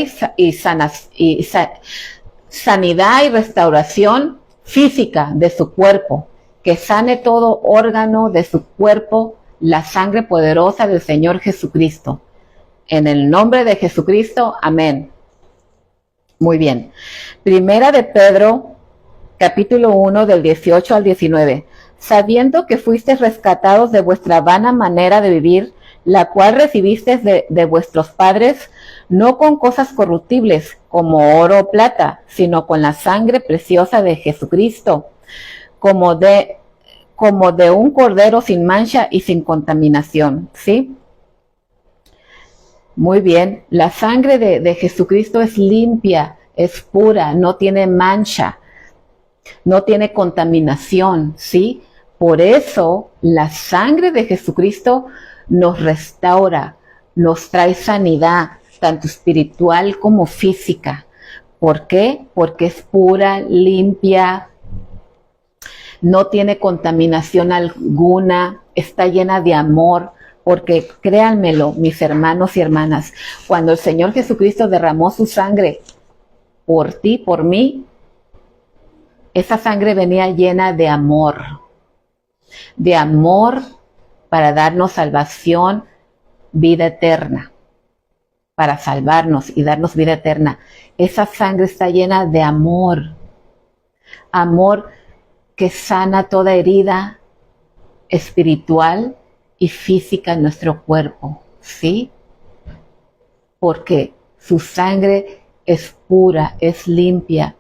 sanidad y restauración física de su cuerpo, que sane todo órgano de su cuerpo, la sangre poderosa del Señor Jesucristo. En el nombre de Jesucristo, amén. Muy bien. Primera de Pedro, capítulo 1, del 18 al 19. Sabiendo que fuisteis rescatados de vuestra vana manera de vivir, la cual recibisteis de vuestros padres, no con cosas corruptibles, como oro o plata, sino con la sangre preciosa de Jesucristo, como de un cordero sin mancha y sin contaminación, ¿sí? Muy bien, la sangre de Jesucristo es limpia, es pura, no tiene mancha, no tiene contaminación, ¿sí? Por eso la sangre de Jesucristo nos restaura, nos trae sanidad, tanto espiritual como física. ¿Por qué? Porque es pura, limpia, no tiene contaminación alguna, está llena de amor, porque créanmelo, mis hermanos y hermanas, cuando el Señor Jesucristo derramó su sangre por ti, por mí, esa sangre venía llena de amor para darnos salvación, vida eterna, para salvarnos y darnos vida eterna. Esa sangre está llena de amor que sana toda herida espiritual y física en nuestro cuerpo, ¿sí? Porque su sangre es pura, es limpia,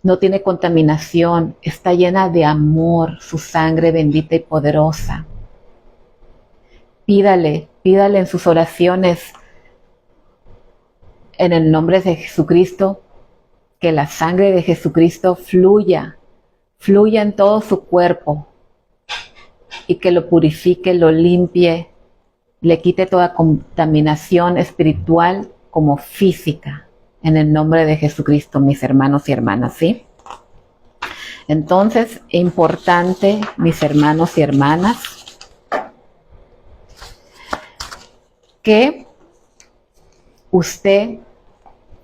no tiene contaminación, está llena de amor, su sangre bendita y poderosa. Pídale en sus oraciones, en el nombre de Jesucristo, que la sangre de Jesucristo fluya en todo su cuerpo y que lo purifique, lo limpie, le quite toda contaminación espiritual como física, en el nombre de Jesucristo, mis hermanos y hermanas, ¿sí? Entonces, importante, mis hermanos y hermanas, que usted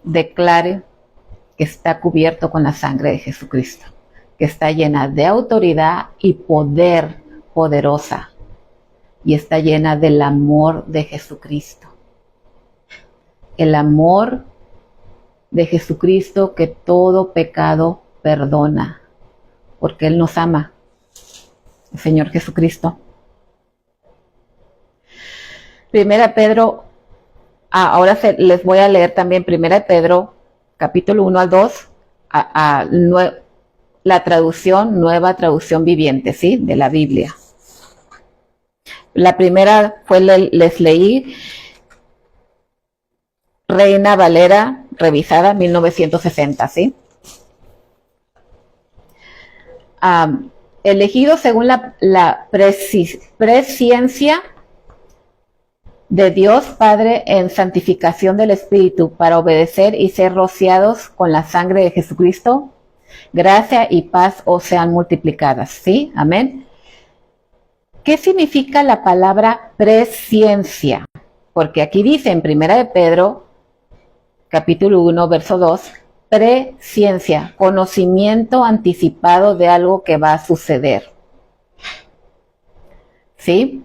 declare que está cubierto con la sangre de Jesucristo, que está llena de autoridad y poder poderosa, y está llena del amor de Jesucristo. El amor de Jesucristo que todo pecado perdona, porque Él nos ama, el Señor Jesucristo. Primera Pedro, ahora les voy a leer también Primera de Pedro, capítulo 1 al 2, la traducción, nueva traducción viviente, ¿sí? De la Biblia. La primera fue, les leí, Reina Valera, revisada, 1960, ¿sí? Elegido según la presciencia de Dios Padre en santificación del Espíritu para obedecer y ser rociados con la sangre de Jesucristo, gracia y paz os sean multiplicadas, ¿sí? Amén. ¿Qué significa la palabra presciencia? Porque aquí dice en 1 de Pedro, capítulo 1, verso 2, presciencia, conocimiento anticipado de algo que va a suceder. ¿Sí?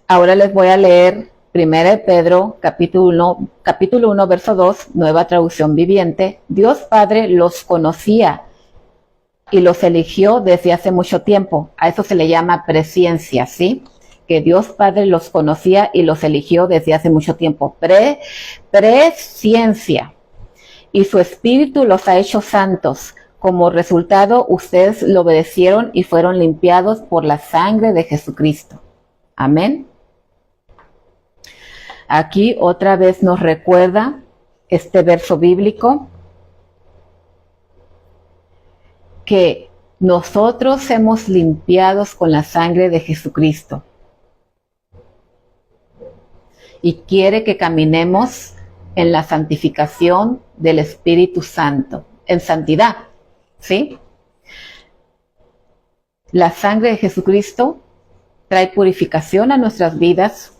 Ahora les voy a leer 1 de Pedro, capítulo 1, verso 2, nueva traducción viviente. Dios Padre los conocía y los eligió desde hace mucho tiempo. A eso se le llama presciencia, ¿sí? Que Dios Padre los conocía y los eligió desde hace mucho tiempo. Presciencia. Y su Espíritu los ha hecho santos. Como resultado, ustedes lo obedecieron y fueron limpiados por la sangre de Jesucristo. Amén. Aquí otra vez nos recuerda este verso bíblico que nosotros hemos limpiados con la sangre de Jesucristo. Y quiere que caminemos en la santificación del Espíritu Santo, en santidad, ¿sí? La sangre de Jesucristo trae purificación a nuestras vidas,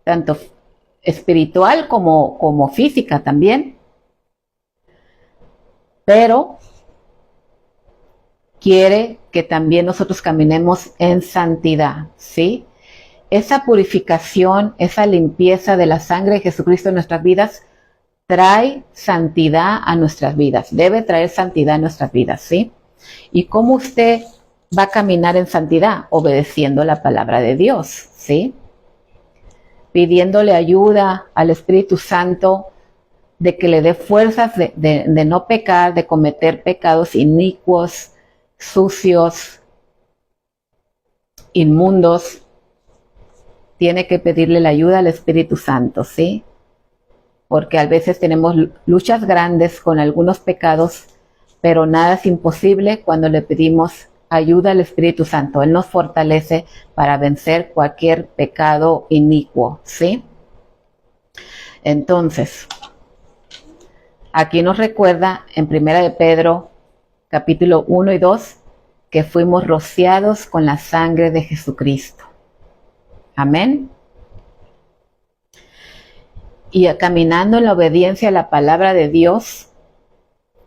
tanto espiritual como física también, pero quiere que también nosotros caminemos en santidad, ¿sí? Esa purificación, esa limpieza de la sangre de Jesucristo en nuestras vidas trae santidad a nuestras vidas, debe traer santidad a nuestras vidas, ¿sí? ¿Y cómo usted va a caminar en santidad? Obedeciendo la palabra de Dios, ¿sí? Pidiéndole ayuda al Espíritu Santo de que le dé fuerzas de no pecar, de cometer pecados inicuos, sucios, inmundos. Tiene que pedirle la ayuda al Espíritu Santo, ¿sí? Porque a veces tenemos luchas grandes con algunos pecados, pero nada es imposible cuando le pedimos ayuda al Espíritu Santo. Él nos fortalece para vencer cualquier pecado inicuo, ¿sí? Entonces, aquí nos recuerda en 1 de Pedro, capítulo 1 y 2, que fuimos rociados con la sangre de Jesucristo. Amén. Y caminando en la obediencia a la palabra de Dios,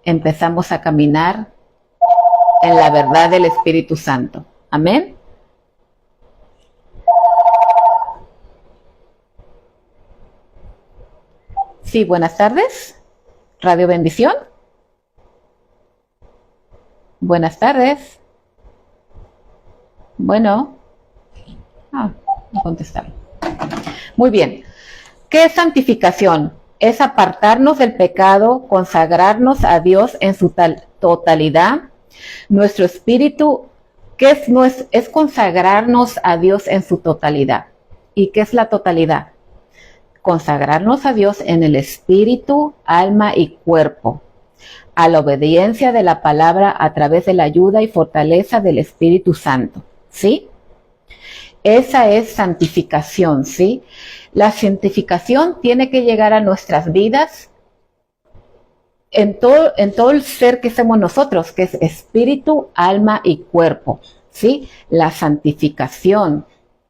empezamos a caminar en la verdad del Espíritu Santo. Amén. Sí, buenas tardes. Radio Bendición. Buenas tardes. Bueno. No contestaron. Muy bien. ¿Qué es santificación? Es apartarnos del pecado, consagrarnos a Dios en su totalidad. Nuestro espíritu, ¿qué es consagrarnos a Dios en su totalidad? ¿Y qué es la totalidad? Consagrarnos a Dios en el espíritu, alma y cuerpo, a la obediencia de la palabra a través de la ayuda y fortaleza del Espíritu Santo, ¿sí? Esa es santificación, ¿sí? La santificación tiene que llegar a nuestras vidas en todo el ser que somos nosotros, que es espíritu, alma y cuerpo, ¿sí? La santificación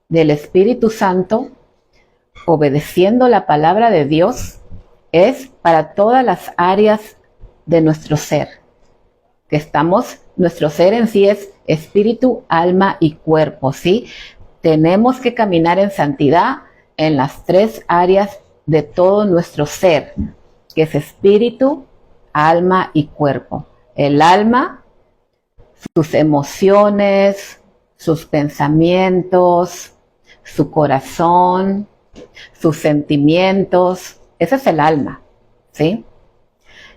del Espíritu Santo, obedeciendo la palabra de Dios, es para todas las áreas de nuestro ser. Nuestro ser en sí es espíritu, alma y cuerpo, ¿sí? Tenemos que caminar en santidad en las tres áreas de todo nuestro ser, que es espíritu, alma y cuerpo. El alma, sus emociones, sus pensamientos, su corazón, sus sentimientos, ese es el alma, ¿sí?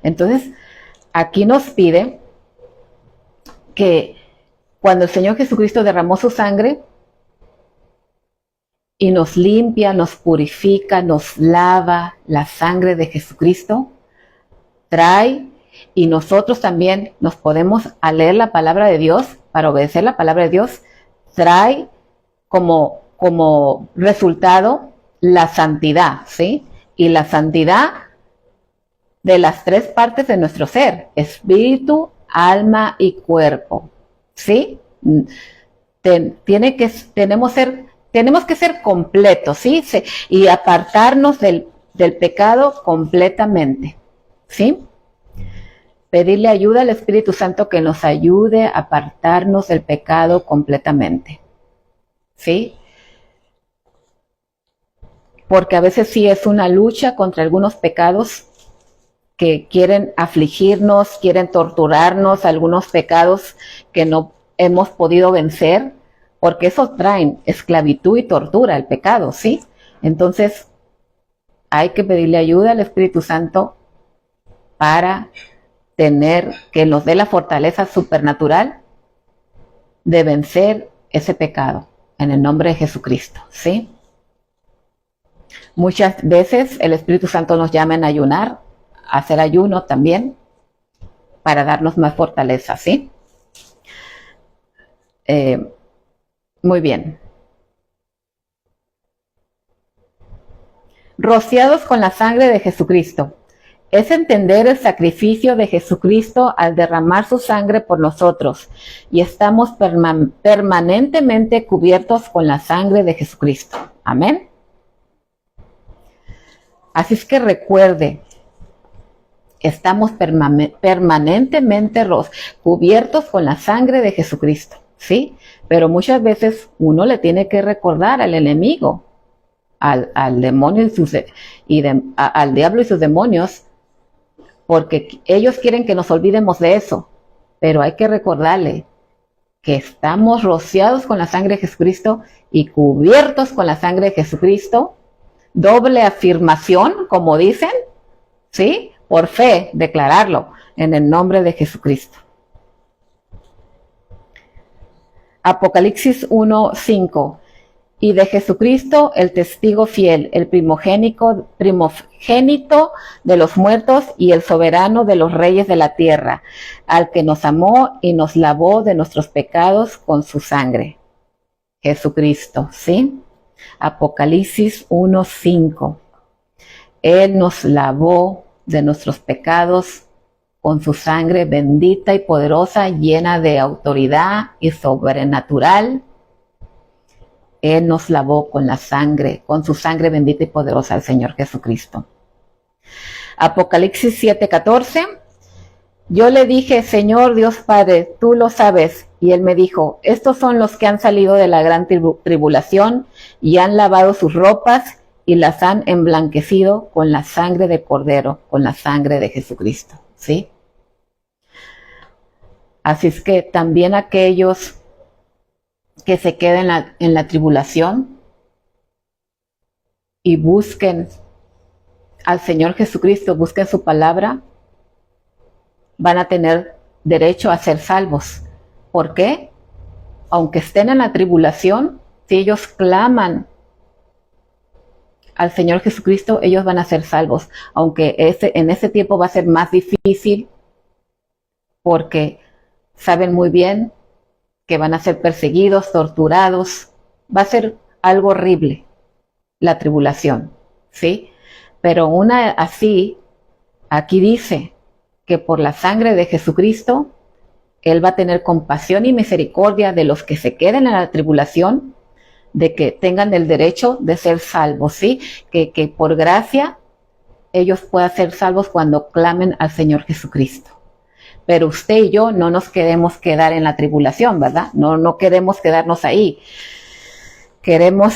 Entonces, aquí nos pide que cuando el Señor Jesucristo derramó su sangre y nos limpia, nos purifica, nos lava, la sangre de Jesucristo trae, y nosotros también nos podemos, al leer la palabra de Dios, para obedecer la palabra de Dios, trae como resultado la santidad, ¿sí? Y la santidad de las tres partes de nuestro ser: espíritu, alma y cuerpo, ¿sí? Tenemos que ser completos, ¿sí? Y apartarnos del pecado completamente, ¿sí? Pedirle ayuda al Espíritu Santo que nos ayude a apartarnos del pecado completamente, ¿sí? Porque a veces sí es una lucha contra algunos pecados que quieren afligirnos, quieren torturarnos, algunos pecados que no hemos podido vencer, porque eso traen esclavitud y tortura, el pecado, ¿sí? Entonces, hay que pedirle ayuda al Espíritu Santo para que nos dé la fortaleza supernatural de vencer ese pecado, en el nombre de Jesucristo, ¿sí? Muchas veces el Espíritu Santo nos llama a ayunar, a hacer ayuno también, para darnos más fortaleza, ¿sí? Muy bien. Rociados con la sangre de Jesucristo. Es entender el sacrificio de Jesucristo al derramar su sangre por nosotros, y estamos permanentemente cubiertos con la sangre de Jesucristo. Amén. Así es que recuerde, estamos permanentemente cubiertos con la sangre de Jesucristo, ¿sí? Pero muchas veces uno le tiene que recordar al enemigo, al demonio al diablo y sus demonios, porque ellos quieren que nos olvidemos de eso. Pero hay que recordarle que estamos rociados con la sangre de Jesucristo y cubiertos con la sangre de Jesucristo. Doble afirmación, como dicen, ¿sí? Por fe, declararlo en el nombre de Jesucristo. Apocalipsis 1:5. Y de Jesucristo, el testigo fiel, el primogénito de los muertos y el soberano de los reyes de la tierra, al que nos amó y nos lavó de nuestros pecados con su sangre. Jesucristo, ¿sí? Apocalipsis 1:5. Él nos lavó de nuestros pecados con su sangre bendita y poderosa, llena de autoridad y sobrenatural. Él nos lavó con su sangre bendita y poderosa, el Señor Jesucristo. Apocalipsis 7:14. Yo le dije, Señor Dios Padre, tú lo sabes. Y él me dijo, estos son los que han salido de la gran tribulación y han lavado sus ropas y las han emblanquecido con la sangre del Cordero, con la sangre de Jesucristo, ¿sí? Así es que también aquellos que se queden en la tribulación y busquen al Señor Jesucristo, busquen su palabra, van a tener derecho a ser salvos. ¿Por qué? Aunque estén en la tribulación, si ellos claman al Señor Jesucristo, ellos van a ser salvos. Aunque en ese tiempo va a ser más difícil, porque saben muy bien que van a ser perseguidos, torturados. Va a ser algo horrible la tribulación, ¿sí? Pero aquí dice que por la sangre de Jesucristo, Él va a tener compasión y misericordia de los que se queden en la tribulación, de que tengan el derecho de ser salvos, ¿sí? Que por gracia ellos puedan ser salvos cuando clamen al Señor Jesucristo. Pero usted y yo no nos queremos quedar en la tribulación, ¿verdad? No queremos quedarnos ahí. Queremos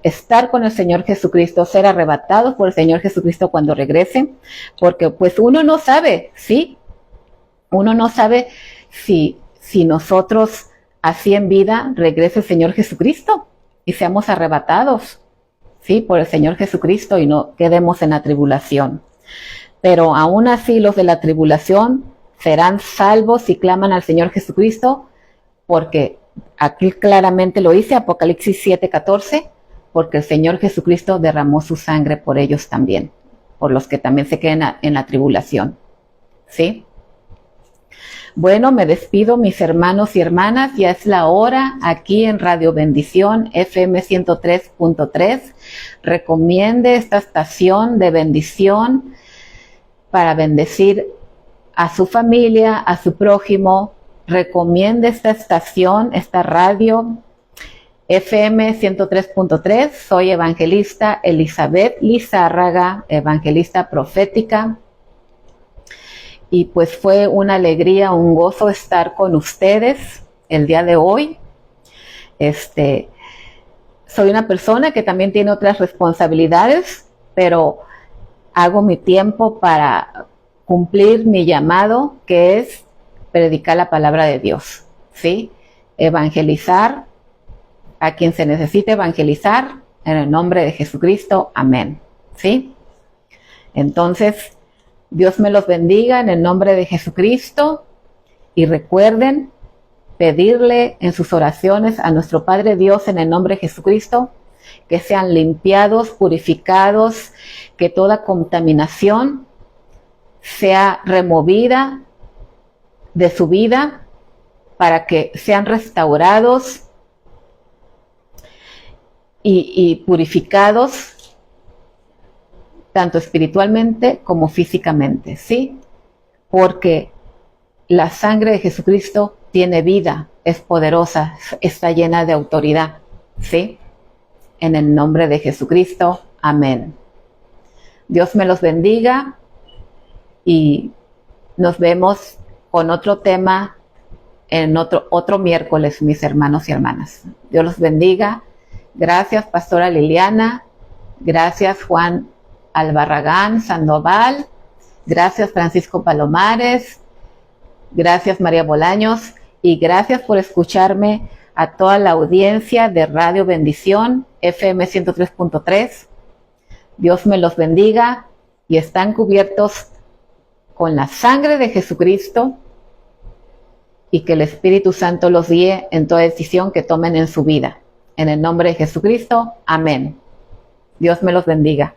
estar con el Señor Jesucristo, ser arrebatados por el Señor Jesucristo cuando regrese, porque pues uno no sabe, ¿sí? Uno no sabe si nosotros así en vida regrese el Señor Jesucristo y seamos arrebatados, ¿sí? Por el Señor Jesucristo y no quedemos en la tribulación. Pero aún así los de la tribulación serán salvos si claman al Señor Jesucristo porque aquí claramente lo dice, Apocalipsis 7:14, porque el Señor Jesucristo derramó su sangre por ellos también, por los que también se queden en la tribulación. ¿Sí? Bueno, me despido, mis hermanos y hermanas, ya es la hora aquí en Radio Bendición FM 103.3. Recomiende esta estación de bendición para bendecir a su familia, a su prójimo. Recomiende esta estación, esta radio FM 103.3. Soy evangelista Elizabeth Lizárraga, evangelista profética. Y pues fue una alegría, un gozo estar con ustedes el día de hoy. Soy una persona que también tiene otras responsabilidades, pero hago mi tiempo para cumplir mi llamado, que es predicar la palabra de Dios, ¿sí? Evangelizar a quien se necesite evangelizar en el nombre de Jesucristo. Amén, ¿sí? Entonces, Dios me los bendiga en el nombre de Jesucristo y recuerden pedirle en sus oraciones a nuestro Padre Dios en el nombre de Jesucristo que sean limpiados, purificados, que toda contaminación sea removida de su vida para que sean restaurados y purificados tanto espiritualmente como físicamente, ¿sí? Porque la sangre de Jesucristo tiene vida, es poderosa, está llena de autoridad, ¿sí? En el nombre de Jesucristo, amén. Dios me los bendiga y nos vemos con otro tema en otro miércoles, mis hermanos y hermanas. Dios los bendiga. Gracias, Pastora Liliana. Gracias, Juan Albarragán Sandoval, gracias Francisco Palomares, gracias María Bolaños y gracias por escucharme a toda la audiencia de Radio Bendición FM 103.3. Dios me los bendiga y están cubiertos con la sangre de Jesucristo y que el Espíritu Santo los guíe en toda decisión que tomen en su vida. En el nombre de Jesucristo, amén. Dios me los bendiga.